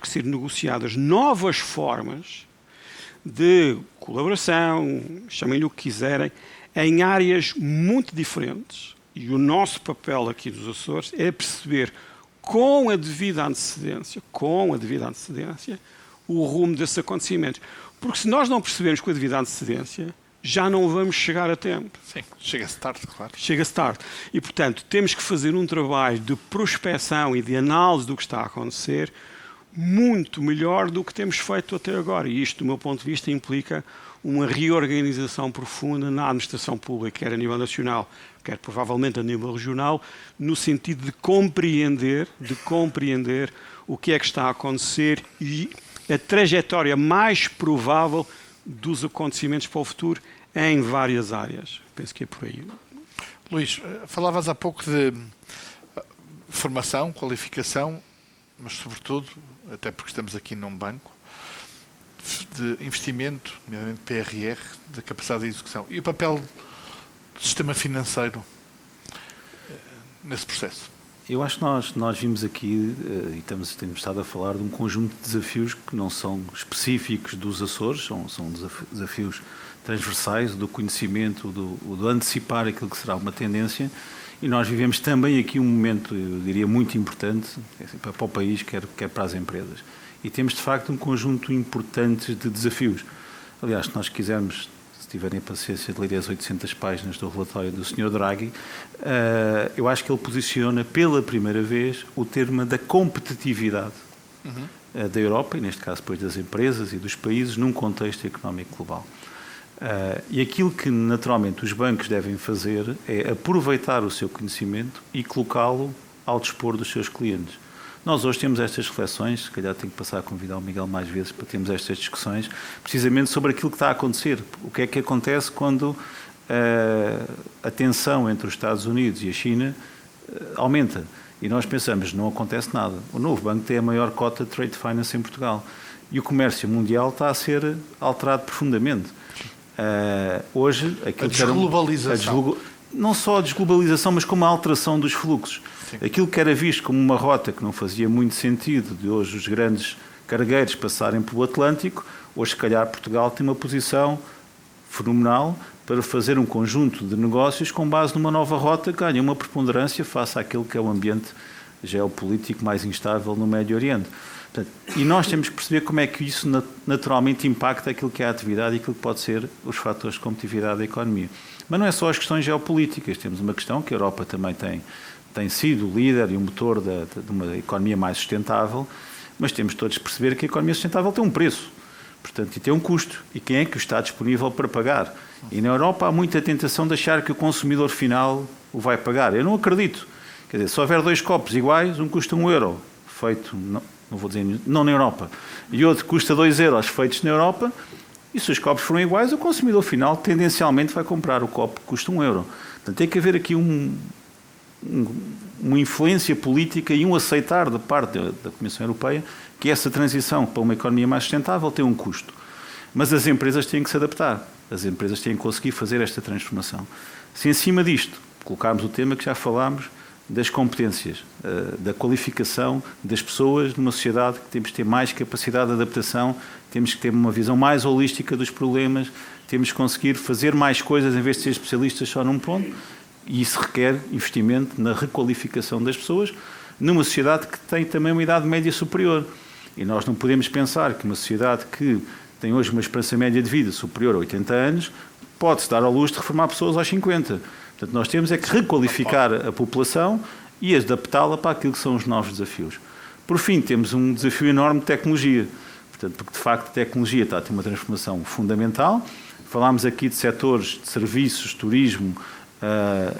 que ser negociadas novas formas de colaboração, chamem-lhe o que quiserem, em áreas muito diferentes. E o nosso papel aqui dos Açores é perceber com a devida antecedência, o rumo desses acontecimentos. Porque se nós não percebermos com a devida antecedência, já não vamos chegar a tempo. Sim, chega-se tarde, claro. Chega-se tarde. E, portanto, temos que fazer um trabalho de prospecção e de análise do que está a acontecer muito melhor do que temos feito até agora. E isto, do meu ponto de vista, implica uma reorganização profunda na administração pública, quer a nível nacional, quer provavelmente a nível regional, no sentido de compreender o que é que está a acontecer e a trajetória mais provável dos acontecimentos para o futuro em várias áreas. Penso que é por aí. Luís, falavas há pouco de formação, qualificação, mas sobretudo, até porque estamos aqui num banco, de investimento, nomeadamente PRR, de capacidade de execução. E o papel do sistema financeiro nesse processo? Eu acho que nós vimos aqui, e temos estado a falar de um conjunto de desafios que não são específicos dos Açores, são desafios transversais, do conhecimento, do antecipar aquilo que será uma tendência, e nós vivemos também aqui um momento, eu diria, muito importante, para o país, quer para as empresas. E temos, de facto, um conjunto importante de desafios. Aliás, se nós quisermos, se tiverem a paciência de ler as 800 páginas do relatório do Sr. Draghi, eu acho que ele posiciona pela primeira vez o termo da competitividade da Europa, e neste caso depois das empresas e dos países, num contexto económico global. E aquilo que naturalmente os bancos devem fazer é aproveitar o seu conhecimento e colocá-lo ao dispor dos seus clientes. Nós hoje temos estas reflexões, se calhar tenho que passar a convidar o Miguel mais vezes para termos estas discussões, precisamente sobre aquilo que está a acontecer. O que é que acontece quando a tensão entre os Estados Unidos e a China aumenta? E nós pensamos, não acontece nada. O novo banco tem a maior cota de trade finance em Portugal. E o comércio mundial está a ser alterado profundamente. Hoje, a desglobalização. Não só a desglobalização, mas como a alteração dos fluxos. Sim. Aquilo que era visto como uma rota que não fazia muito sentido de hoje os grandes cargueiros passarem pelo Atlântico, hoje, se calhar, Portugal tem uma posição fenomenal para fazer um conjunto de negócios com base numa nova rota que ganha uma preponderância face àquele que é o ambiente geopolítico mais instável no Médio Oriente. Portanto, e nós temos que perceber como é que isso naturalmente impacta aquilo que é a atividade e aquilo que pode ser os fatores de competitividade da economia. Mas não é só as questões geopolíticas, temos uma questão que a Europa também tem sido o líder e o motor de uma economia mais sustentável, mas temos todos de perceber que a economia sustentável tem um preço, portanto, e tem um custo, e quem é que o está disponível para pagar? E na Europa há muita tentação de achar que o consumidor final o vai pagar. Eu não acredito. Quer dizer, se houver dois copos iguais, um custa €1, feito, não vou dizer, não na Europa, e outro custa €2, feitos na Europa, e se os copos forem iguais, o consumidor final tendencialmente vai comprar o copo que custa €1. Portanto, tem que haver aqui uma influência política e um aceitar da parte da Comissão Europeia que essa transição para uma economia mais sustentável tem um custo. Mas as empresas têm que se adaptar, as empresas têm que conseguir fazer esta transformação. Se em cima disto colocarmos o tema que já falámos, das competências, da qualificação das pessoas numa sociedade que temos que ter mais capacidade de adaptação, temos que ter uma visão mais holística dos problemas, temos que conseguir fazer mais coisas em vez de ser especialistas só num ponto, e isso requer investimento na requalificação das pessoas numa sociedade que tem também uma idade média superior. E nós não podemos pensar que uma sociedade que tem hoje uma esperança média de vida superior a 80 anos pode-se dar ao luxo de reformar pessoas aos 50. Portanto, nós temos é que requalificar a população e adaptá-la para aquilo que são os novos desafios. Por fim, temos um desafio enorme de tecnologia. Portanto, porque de facto a tecnologia está a ter uma transformação fundamental. Falámos aqui de setores de serviços, turismo,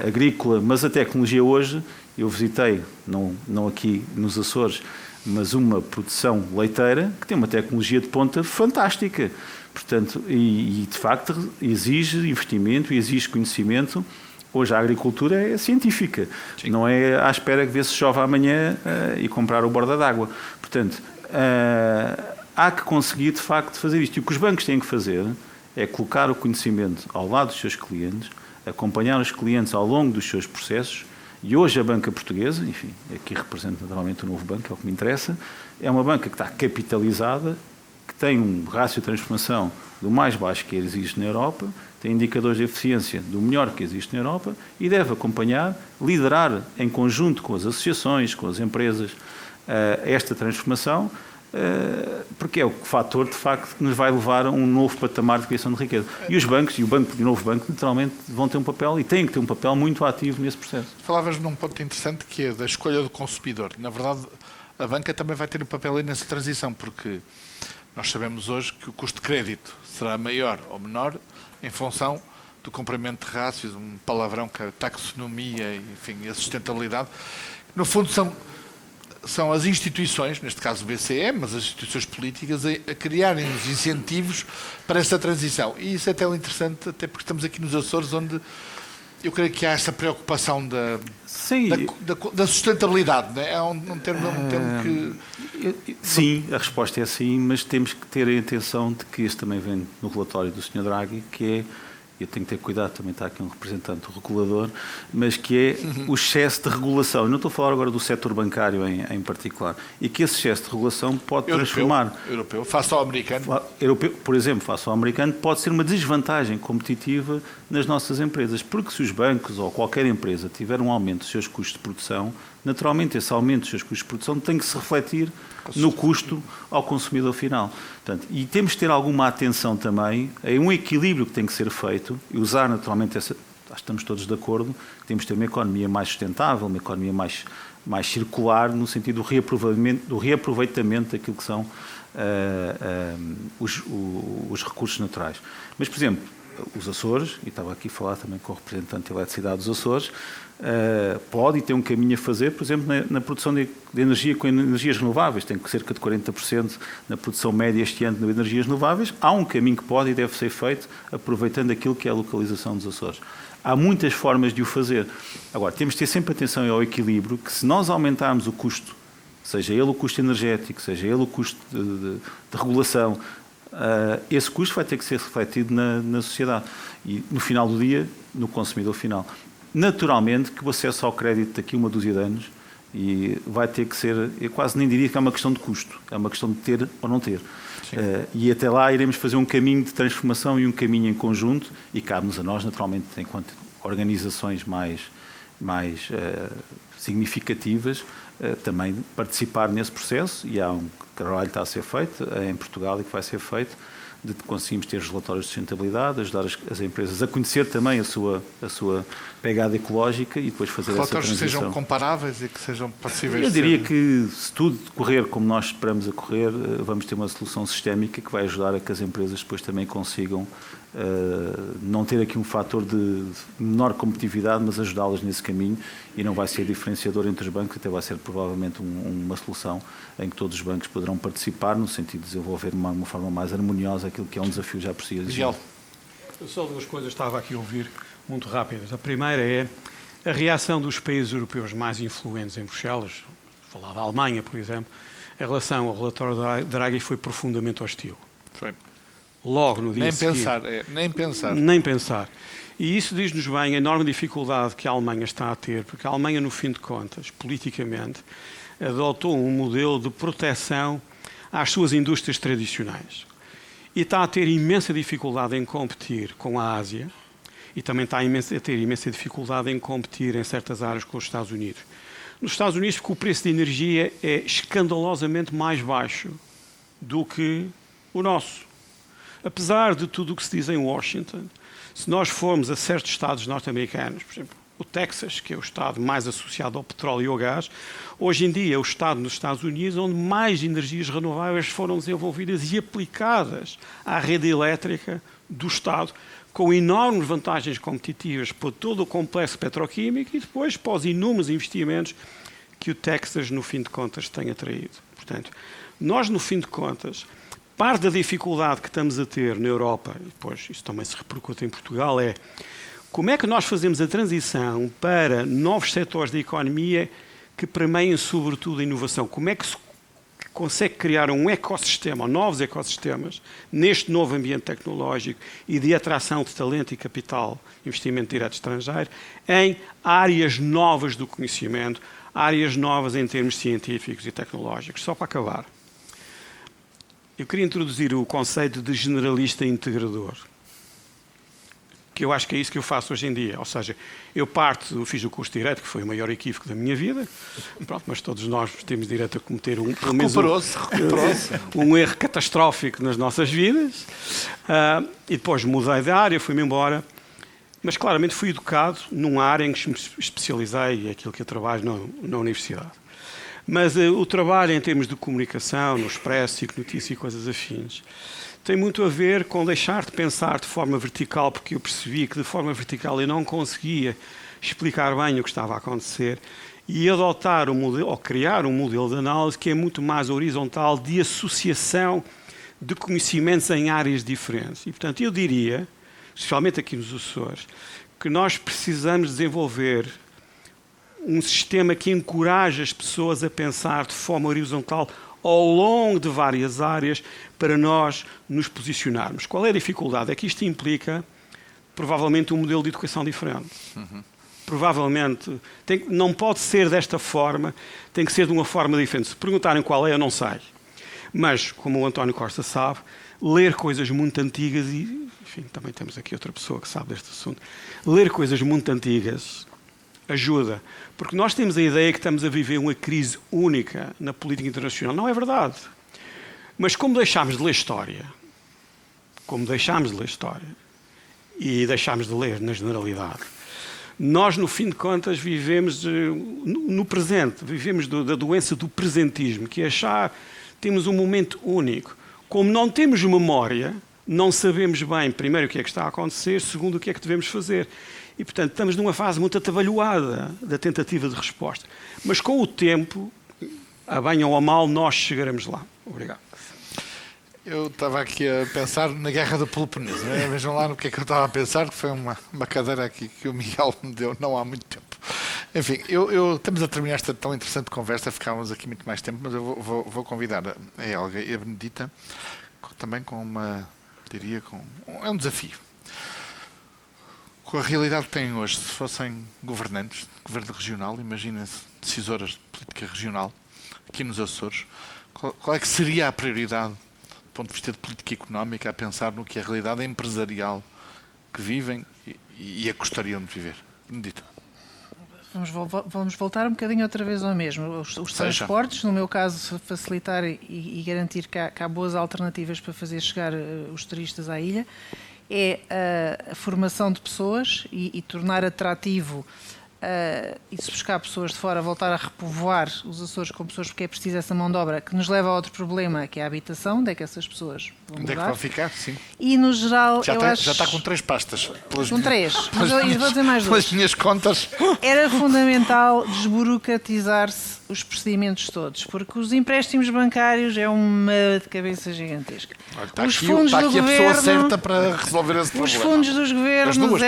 agrícola, mas a tecnologia hoje, eu visitei, não aqui nos Açores, mas uma produção leiteira que tem uma tecnologia de ponta fantástica. Portanto, e de facto exige investimento e exige conhecimento. Hoje a agricultura é científica, sim, não é à espera que vê se chove amanhã e comprar o borda d'água. Portanto, há que conseguir de facto fazer isto. E o que os bancos têm que fazer é colocar o conhecimento ao lado dos seus clientes, acompanhar os clientes ao longo dos seus processos. E hoje a banca portuguesa, enfim, aqui representa naturalmente o novo banco, é o que me interessa, é uma banca que está capitalizada, que tem um rácio de transformação do mais baixo que existe na Europa, tem indicadores de eficiência do melhor que existe na Europa e deve acompanhar, liderar em conjunto com as associações, com as empresas, esta transformação, porque é o fator, de facto, que nos vai levar a um novo patamar de criação de riqueza. E os bancos, e o novo banco, naturalmente, vão ter um papel, e têm que ter um papel muito ativo nesse processo. Falavas num ponto interessante que é da escolha do consumidor. Na verdade, a banca também vai ter um papel aí nessa transição, porque nós sabemos hoje que o custo de crédito será maior ou menor em função do cumprimento de rácios, um palavrão que é a taxonomia, enfim, a sustentabilidade. No fundo, são as instituições, neste caso o BCE, mas as instituições políticas, a criarem os incentivos para essa transição. E isso é até interessante, até porque estamos aqui nos Açores, onde eu creio que há essa preocupação da sustentabilidade. Não é? É um termo que... Sim, a resposta é sim, mas temos que ter a atenção de que este também vem no relatório do Sr. Draghi, que é, eu tenho que ter cuidado, também está aqui um representante do regulador, mas que é o excesso de regulação. Eu não estou a falar agora do setor bancário em particular. E que esse excesso de regulação pode transformar... Europeu, face ao americano. Europeu, por exemplo, face ao americano, pode ser uma desvantagem competitiva nas nossas empresas. Porque se os bancos ou qualquer empresa tiver um aumento dos seus custos de produção, naturalmente esse aumento dos seus custos de produção tem que se refletir no custo ao consumidor final. Portanto, e temos de ter alguma atenção também a um equilíbrio que tem que ser feito e usar naturalmente essa... Estamos todos de acordo, temos de ter uma economia mais sustentável, uma economia mais circular, no sentido do reaproveitamento daquilo que são os recursos naturais. Mas, por exemplo, os Açores, e estava aqui a falar também com o representante de eletricidade dos Açores, pode e tem um caminho a fazer, por exemplo, na produção de energia com energias renováveis. Tem cerca de 40% na produção média este ano de energias renováveis. Há um caminho que pode e deve ser feito aproveitando aquilo que é a localização dos Açores. Há muitas formas de o fazer. Agora, temos de ter sempre atenção ao equilíbrio, que se nós aumentarmos o custo, seja ele o custo energético, seja ele o custo de regulação, esse custo vai ter que ser refletido na sociedade e, no final do dia, no consumidor final. Naturalmente que o acesso ao crédito daqui a uma dúzia de anos e vai ter que ser, eu quase nem diria que é uma questão de custo, é uma questão de ter ou não ter. E até lá iremos fazer um caminho de transformação e um caminho em conjunto e cabe-nos a nós, naturalmente, enquanto organizações mais significativas, também participar nesse processo e há um trabalho que está a ser feito em Portugal e que vai ser feito de conseguirmos ter relatórios de sustentabilidade, ajudar as empresas a conhecer também a sua pegada ecológica e depois fazer essa transição. Relatórios que sejam comparáveis e que sejam passíveis de ser... Eu diria que se tudo correr como nós esperamos a correr, vamos ter uma solução sistémica que vai ajudar a que as empresas depois também consigam não ter aqui um fator de menor competitividade, mas ajudá-las nesse caminho e não vai ser diferenciador entre os bancos, até vai ser provavelmente uma solução em que todos os bancos poderão participar no sentido de desenvolver de uma forma mais harmoniosa aquilo que é um desafio já por si. Só duas coisas estava aqui a ouvir muito rápidas. A primeira é a reação dos países europeus mais influentes em Bruxelas, falar da Alemanha, por exemplo, em relação ao relatório de Draghi foi profundamente hostil. Foi. Logo no dia nem seguinte. Nem pensar. E isso diz-nos bem a enorme dificuldade que a Alemanha está a ter, porque a Alemanha, no fim de contas, politicamente, adotou um modelo de proteção às suas indústrias tradicionais. E está a ter imensa dificuldade em competir com a Ásia e também está a ter imensa dificuldade em competir em certas áreas com os Estados Unidos. Nos Estados Unidos, porque o preço de energia é escandalosamente mais baixo do que o nosso. Apesar de tudo o que se diz em Washington, se nós formos a certos estados norte-americanos, por exemplo, o Texas, que é o estado mais associado ao petróleo e ao gás, hoje em dia é o estado nos Estados Unidos onde mais energias renováveis foram desenvolvidas e aplicadas à rede elétrica do estado, com enormes vantagens competitivas para todo o complexo petroquímico e depois para os inúmeros investimentos que o Texas, no fim de contas, tem atraído. Portanto, nós, no fim de contas, parte da dificuldade que estamos a ter na Europa, e depois isso também se repercute em Portugal, é como é que nós fazemos a transição para novos setores da economia que premeiem sobretudo a inovação? Como é que se consegue criar um ecossistema, ou novos ecossistemas, neste novo ambiente tecnológico e de atração de talento e capital, investimento direto estrangeiro, em áreas novas do conhecimento, áreas novas em termos científicos e tecnológicos? Só para acabar. Eu queria introduzir o conceito de generalista integrador, que eu acho que é isso que eu faço hoje em dia. Ou seja, eu fiz o curso de Direito, que foi o maior equívoco da minha vida, pronto, mas todos nós temos direito a cometer pelo menos um erro catastrófico nas nossas vidas. E depois mudei de área, fui-me embora, mas claramente fui educado numa área em que me especializei, e é aquilo que eu trabalho na universidade. Mas o trabalho em termos de comunicação, no Expresso, SIC Notícias e coisas afins, tem muito a ver com deixar de pensar de forma vertical, porque eu percebi que de forma vertical eu não conseguia explicar bem o que estava a acontecer, e adotar um modelo, ou criar um modelo de análise que é muito mais horizontal, de associação de conhecimentos em áreas diferentes. E, portanto, eu diria, especialmente aqui nos Açores, que nós precisamos desenvolver um sistema que encoraje as pessoas a pensar de forma horizontal ao longo de várias áreas para nós nos posicionarmos. Qual é a dificuldade? É que isto implica, provavelmente, um modelo de educação diferente. Provavelmente, não pode ser desta forma, tem que ser de uma forma diferente. Se perguntarem qual é, eu não sei. Mas, como o António Costa sabe, ler coisas muito antigas, e enfim, também temos aqui outra pessoa que sabe deste assunto, ler coisas muito antigas ajuda. Porque nós temos a ideia que estamos a viver uma crise única na política internacional. Não é verdade. Mas como deixámos de ler história, e deixámos de ler na generalidade, nós, no fim de contas, vivemos no presente, vivemos da doença do presentismo, que é achar temos um momento único. Como não temos memória, não sabemos bem, primeiro, o que é que está a acontecer, segundo, o que é que devemos fazer. E, portanto, estamos numa fase muito atabalhoada da tentativa de resposta. Mas, com o tempo, a bem ou a mal, nós chegaremos lá. Obrigado. Eu estava aqui a pensar na Guerra do Peloponeso. Né? Vejam lá no que é que eu estava a pensar, que foi uma cadeira aqui que o Miguel me deu não há muito tempo. Enfim, estamos a terminar esta tão interessante conversa, ficávamos aqui muito mais tempo, mas eu vou convidar a Helga e a Benedita também com é um desafio. Com a realidade que têm hoje, se fossem governantes de governo regional, imaginem-se decisoras de política regional, aqui nos Açores, qual é que seria a prioridade do ponto de vista de política económica a pensar no que é a realidade empresarial que vivem e a gostariam de viver? Benedita. Vamos voltar um bocadinho outra vez ao mesmo. Os transportes, no meu caso, facilitar e garantir que há boas alternativas para fazer chegar os turistas à ilha, é a formação de pessoas e tornar atrativo e se buscar pessoas de fora, voltar a repovoar os Açores com pessoas, porque é preciso essa mão de obra, que nos leva a outro problema, que é a habitação, onde é que essas pessoas vão Onde é que vão ficar? Sim. E, no geral, já está com 3 pastas. Com 3. Mas vou dizer mais 2. Pelas minhas contas. Era fundamental desburocratizar-se os procedimentos todos, porque os empréstimos bancários é uma de cabeça gigantesca. Está aqui a pessoa certa para resolver esse problema. Os fundos dos governos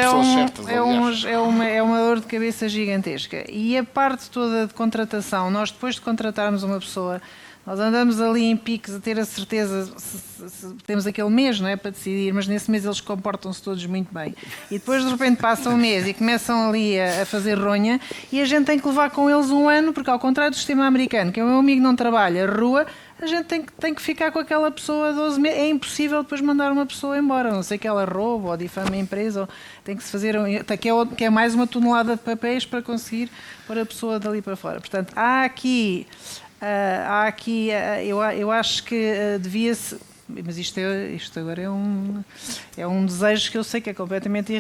é uma dor de cabeça gigantesca. E a parte toda de contratação, nós depois de contratarmos uma pessoa, nós andamos ali em piques a ter a certeza se temos aquele mês, não é, para decidir, mas nesse mês eles comportam-se todos muito bem. E depois de repente passa um mês e começam ali a fazer ronha e a gente tem que levar com eles um ano, porque ao contrário do sistema americano, que o meu amigo não trabalha, rua, a gente tem que ficar com aquela pessoa 12 meses. É impossível depois mandar uma pessoa embora, a não sei que ela rouba ou difama a empresa, ou tem que se fazer, que é mais uma tonelada de papéis para conseguir pôr a pessoa dali para fora. Portanto, eu acho que devia-se, mas isto agora é um desejo que eu sei que é completamente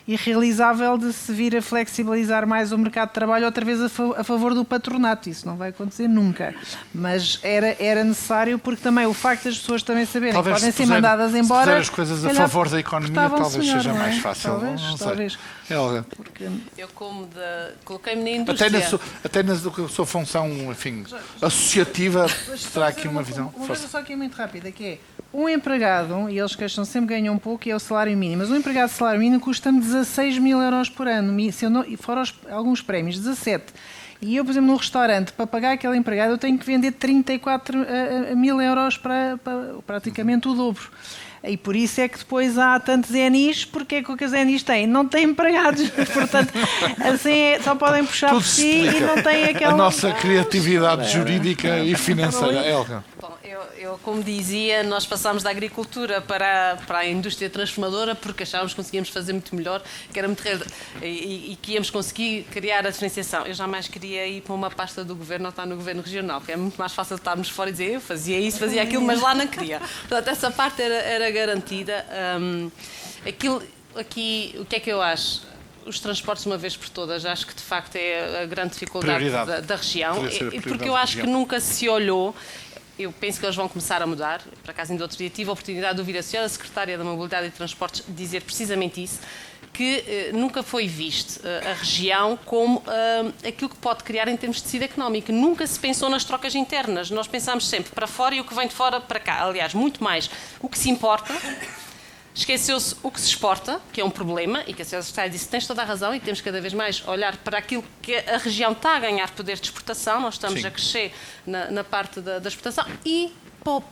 irrealizável, de se vir a flexibilizar mais o mercado de trabalho outra vez a favor do patronato. Isso não vai acontecer nunca. Mas era necessário, porque também o facto das pessoas também saberem que podem ser mandadas embora. Se fizer as coisas a favor da economia, talvez seja mais fácil. Talvez. Helga. Eu coloquei-me na indústria. Até na sua função, enfim, associativa, terá aqui uma visão. Uma coisa só aqui muito rápida, que é um empregado, e eles queixam sempre ganham um pouco, e é o salário mínimo, mas um empregado de salário mínimo custa-me 16 mil euros por ano, fora alguns prémios, 17. E eu, por exemplo, no restaurante, para pagar aquele empregado, eu tenho que vender 34 mil euros para praticamente o dobro. E por isso é que depois há tantos ENIs, porque é que o que as ENIs têm? Não têm empregados, portanto, assim só podem puxar tudo por si e não têm aquela... A nossa criatividade jurídica e financeira. Helga. Bom, eu, como dizia, nós passámos da agricultura para a indústria transformadora porque achávamos que conseguíamos fazer muito melhor, que era muito e que íamos conseguir criar a diferenciação. Eu jamais queria ir para uma pasta do governo ou estar no governo regional, porque é muito mais fácil estarmos fora e dizer eu fazia isso, fazia aquilo, mas lá não queria. Portanto, essa parte era garantida. O que é que eu acho? os transportes uma vez por todas. Acho que de facto é a grande dificuldade da região, porque eu acho que nunca se olhou. Eu penso que eles vão começar a mudar. Por acaso, ainda outro dia tive a oportunidade de ouvir a senhora Secretária da Mobilidade e Transportes dizer precisamente isso, que nunca foi visto a região como aquilo que pode criar em termos de tecido económico. Nunca se pensou nas trocas internas. Nós pensámos sempre para fora e o que vem de fora para cá. Aliás, muito mais o que se importa. Esqueceu-se o que se exporta, que é um problema, e que a senhora Secretária disse tens toda a razão, e temos cada vez mais olhar para aquilo que a região está a ganhar poder de exportação. Nós estamos a crescer na parte da exportação e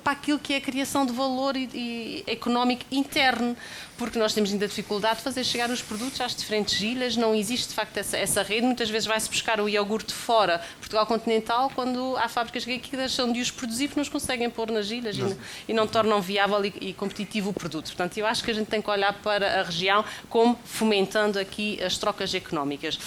para aquilo que é a criação de valor e económico interno, porque nós temos ainda dificuldade de fazer chegar os produtos às diferentes ilhas, não existe de facto essa rede, muitas vezes vai-se buscar o iogurte fora, Portugal continental, quando há fábricas que deixam de os produzir porque não os conseguem pôr nas ilhas e não tornam viável e competitivo o produto. Portanto, eu acho que a gente tem que olhar para a região como fomentando aqui as trocas económicas.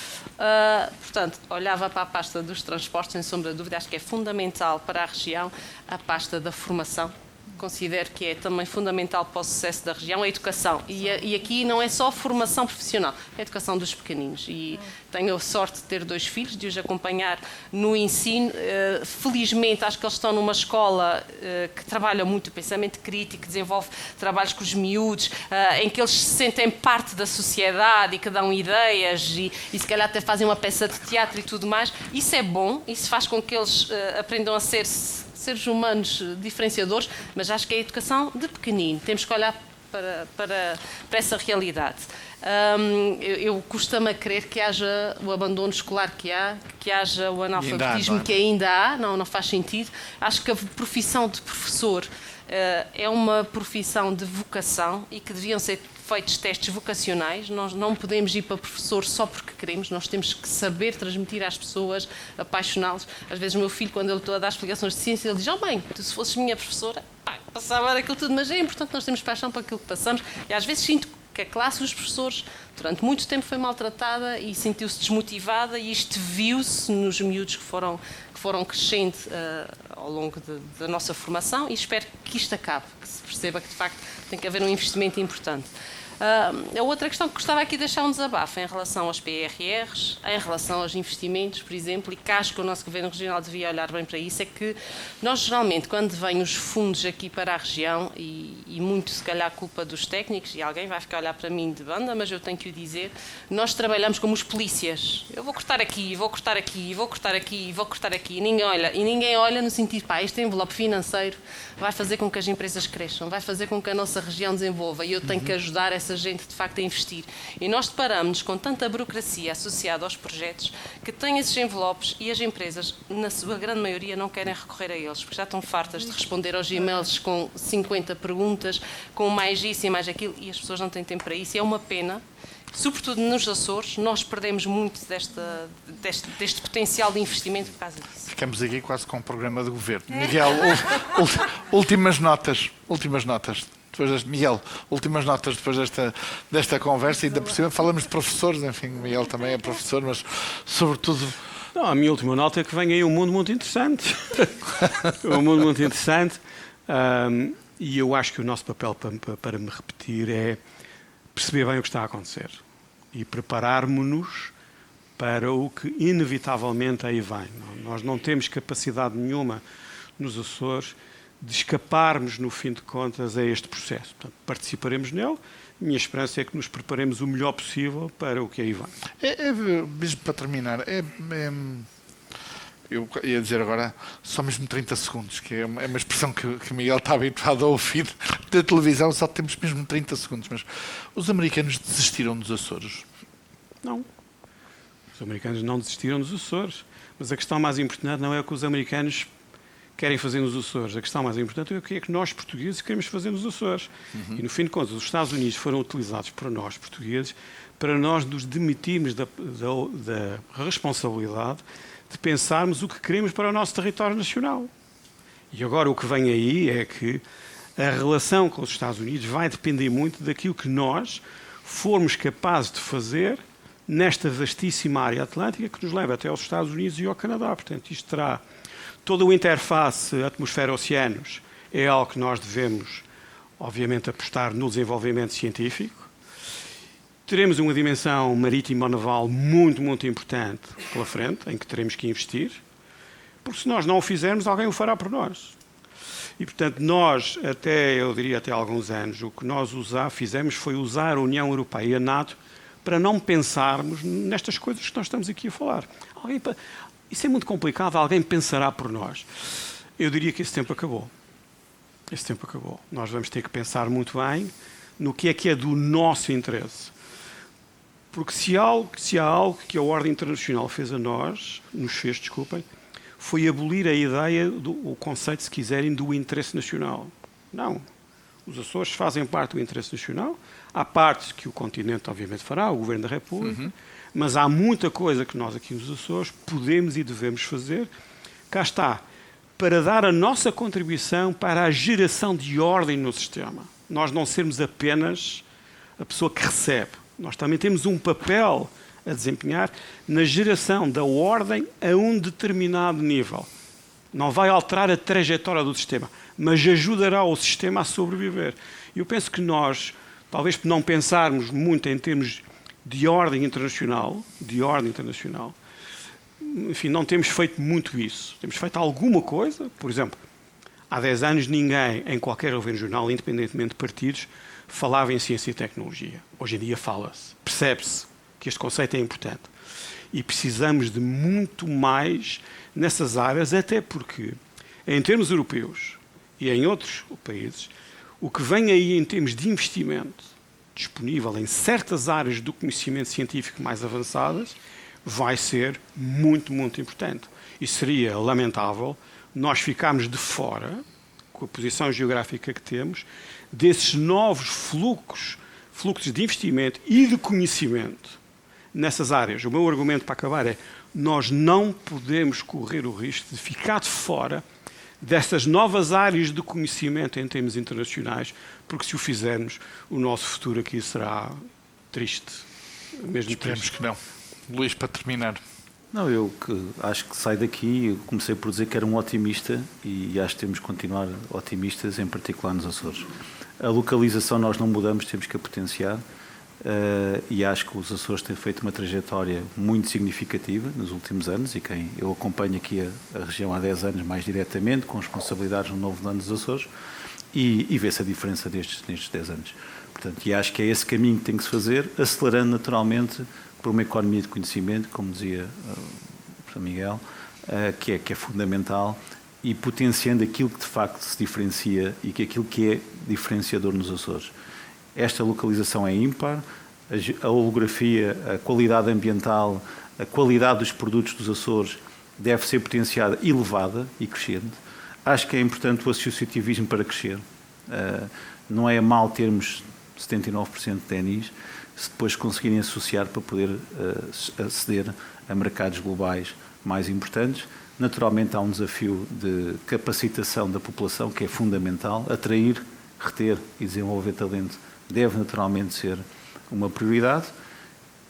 Portanto, olhava para a pasta dos transportes, sem sombra de dúvida, acho que é fundamental para a região a pasta da formação. Considero que é também fundamental para o sucesso da região a educação. E aqui não é só a formação profissional, é a educação dos pequeninos. E tenho a sorte de ter 2 filhos, de os acompanhar no ensino. Felizmente, acho que eles estão numa escola que trabalha muito o pensamento crítico, que desenvolve trabalhos com os miúdos, em que eles se sentem parte da sociedade e que dão ideias e se calhar até fazem uma peça de teatro e tudo mais. Isso é bom, isso faz com que eles aprendam a ser seres humanos diferenciadores, mas acho que é a educação de pequenino. Temos que olhar para essa realidade. Eu custa-me a crer que haja o abandono escolar que haja o analfabetismo que ainda há, não faz sentido. Acho que a profissão de professor é uma profissão de vocação e que deviam ser feitos testes vocacionais. Nós não podemos ir para professor só porque queremos, nós temos que saber transmitir às pessoas, apaixoná-los. Às vezes o meu filho, quando ele está a dar explicações de ciência, ele diz: "Oh mãe, tu se fosses minha professora, passava aquilo tudo", mas é importante nós termos paixão para aquilo que passamos e às vezes sinto que a classe dos professores durante muito tempo foi maltratada e sentiu-se desmotivada e isto viu-se nos miúdos que foram crescendo ao longo da nossa formação e espero que isto acabe, que se perceba que de facto tem que haver um investimento importante. A outra questão que gostava aqui de deixar um desabafo em relação aos PRRs, em relação aos investimentos, por exemplo, e que acho que o nosso Governo Regional devia olhar bem para isso, é que nós geralmente, quando vêm os fundos aqui para a região, e muito se calhar culpa dos técnicos, e alguém vai ficar a olhar para mim de banda, mas eu tenho que o dizer, nós trabalhamos como os polícias. Eu vou cortar aqui, vou cortar aqui, vou cortar aqui, vou cortar aqui, e ninguém olha no sentido, este envelope financeiro vai fazer com que as empresas cresçam, vai fazer com que a nossa região desenvolva, e eu tenho que ajudar essa gente de facto a investir. E nós deparamos-nos com tanta burocracia associada aos projetos que têm esses envelopes e as empresas, na sua grande maioria, não querem recorrer a eles, porque já estão fartas de responder aos e-mails com 50 perguntas, com mais isso e mais aquilo, e as pessoas não têm tempo para isso. E é uma pena. Sobretudo nos Açores, nós perdemos muito deste potencial de investimento por causa disso. Ficamos aqui quase com um programa de governo. Miguel, últimas notas. Miguel, últimas notas depois desta conversa, e ainda por cima falamos de professores, enfim, Miguel também é professor, mas sobretudo... Não, a minha última nota é que vem aí um mundo muito interessante. Um mundo muito interessante, e eu acho que o nosso papel, para me repetir, é perceber bem o que está a acontecer e prepararmos-nos para o que inevitavelmente aí vem. Nós não temos capacidade nenhuma nos Açores de escaparmos, no fim de contas, a este processo. Portanto, participaremos nele. Minha esperança é que nos preparemos o melhor possível para o que aí vem. Mesmo para terminar, eu ia dizer agora só mesmo 30 segundos, que é uma expressão que o Miguel está habituado a ouvir da televisão, só temos mesmo 30 segundos. Mas os americanos desistiram dos Açores? Não. Os americanos não desistiram dos Açores. Mas a questão mais importante não é o que os americanos querem fazer nos Açores. A questão mais importante é o que é que nós, portugueses, queremos fazer nos Açores. E, no fim de contas, os Estados Unidos foram utilizados por nós, portugueses, para nós nos demitirmos da responsabilidade de pensarmos o que queremos para o nosso território nacional. E agora o que vem aí é que a relação com os Estados Unidos vai depender muito daquilo que nós formos capazes de fazer nesta vastíssima área atlântica que nos leva até aos Estados Unidos e ao Canadá. Portanto, isto terá toda a interface atmosfera-oceanos, é algo que nós devemos, obviamente, apostar no desenvolvimento científico. Teremos uma dimensão marítimo-naval muito importante pela frente, em que teremos que investir, porque se nós não o fizermos, alguém o fará por nós. E, portanto, nós, eu diria até há alguns anos, o que nós fizemos foi usar a União Europeia e a NATO para não pensarmos nestas coisas que nós estamos aqui a falar. Isso é muito complicado, alguém pensará por nós. Eu diria que esse tempo acabou. Esse tempo acabou. Nós vamos ter que pensar muito bem no que é do nosso interesse. Porque se há algo que a ordem internacional nos fez, foi abolir a ideia, o conceito, se quiserem, do interesse nacional. Não. Os Açores fazem parte do interesse nacional. Há partes que o continente, obviamente, fará, o Governo da República, mas há muita coisa que nós aqui nos Açores podemos e devemos fazer. Cá está, para dar a nossa contribuição para a geração de ordem no sistema. Nós não sermos apenas a pessoa que recebe. Nós também temos um papel a desempenhar na geração da ordem a um determinado nível. Não vai alterar a trajetória do sistema, mas ajudará o sistema a sobreviver. Eu penso que nós, talvez por não pensarmos muito em termos de ordem internacional, enfim, não temos feito muito isso. Temos feito alguma coisa, por exemplo, há 10 anos ninguém, em qualquer governo jornal, independentemente de partidos, falava em ciência e tecnologia. Hoje em dia fala-se, percebe-se que este conceito é importante. E precisamos de muito mais nessas áreas, até porque, em termos europeus e em outros países, o que vem aí em termos de investimento disponível em certas áreas do conhecimento científico mais avançadas vai ser muito importante. E seria lamentável nós ficarmos de fora, com a posição geográfica que temos, desses novos fluxos de investimento e de conhecimento nessas áreas. O meu argumento para acabar é: nós não podemos correr o risco de ficar de fora dessas novas áreas de conhecimento em termos internacionais, porque se o fizermos, o nosso futuro aqui será triste. Mesmo Esperemos triste. que não. Luís, para terminar. Não, eu acho que saio daqui, eu comecei por dizer que era um otimista e acho que temos que continuar otimistas, em particular nos Açores. A localização nós não mudamos, temos que a potenciar. E acho que os Açores têm feito uma trajetória muito significativa nos últimos anos, e quem eu acompanho aqui a região há 10 anos mais diretamente, com responsabilidades no novo ano dos Açores, e vê-se a diferença nestes 10 anos. Portanto, e acho que é esse caminho que tem que se fazer, acelerando naturalmente por uma economia de conhecimento, como dizia o Sr. Miguel, que é fundamental, e potenciando aquilo que de facto se diferencia e que aquilo que é diferenciador nos Açores. Esta localização é ímpar, a orografia, a qualidade ambiental, a qualidade dos produtos dos Açores deve ser potenciada, elevada e crescente. Acho que é importante o associativismo para crescer. Não é mal termos 79% de TNIs, se depois conseguirem associar para poder aceder a mercados globais mais importantes. Naturalmente há um desafio de capacitação da população que é fundamental. Atrair, reter e desenvolver talento deve naturalmente ser uma prioridade,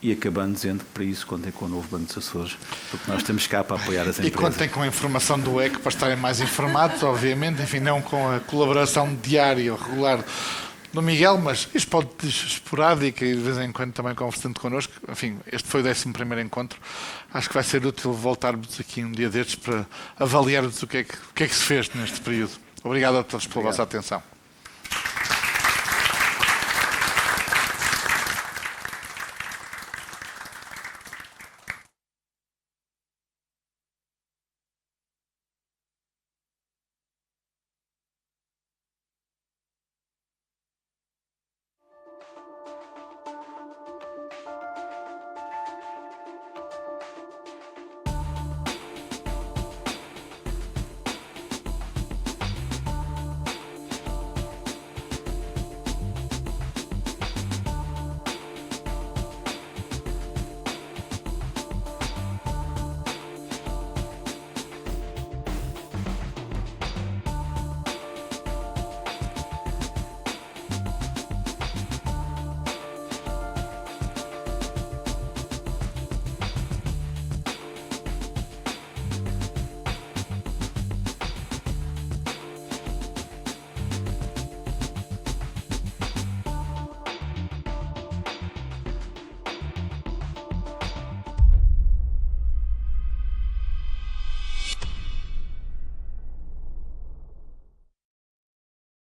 e acabando dizendo que para isso contem com o novo Banco dos Açores, porque nós estamos cá para apoiar as empresas. E contem com a informação do EC para estarem mais informados, obviamente, enfim, não com a colaboração diária ou regular do Miguel, mas isto pode ser esporádica e de vez em quando também conversando connosco. Enfim, este foi o 11º encontro. Acho que vai ser útil voltarmos aqui um dia destes para avaliarmos o que é que se fez neste período. Obrigado a todos pela vossa atenção.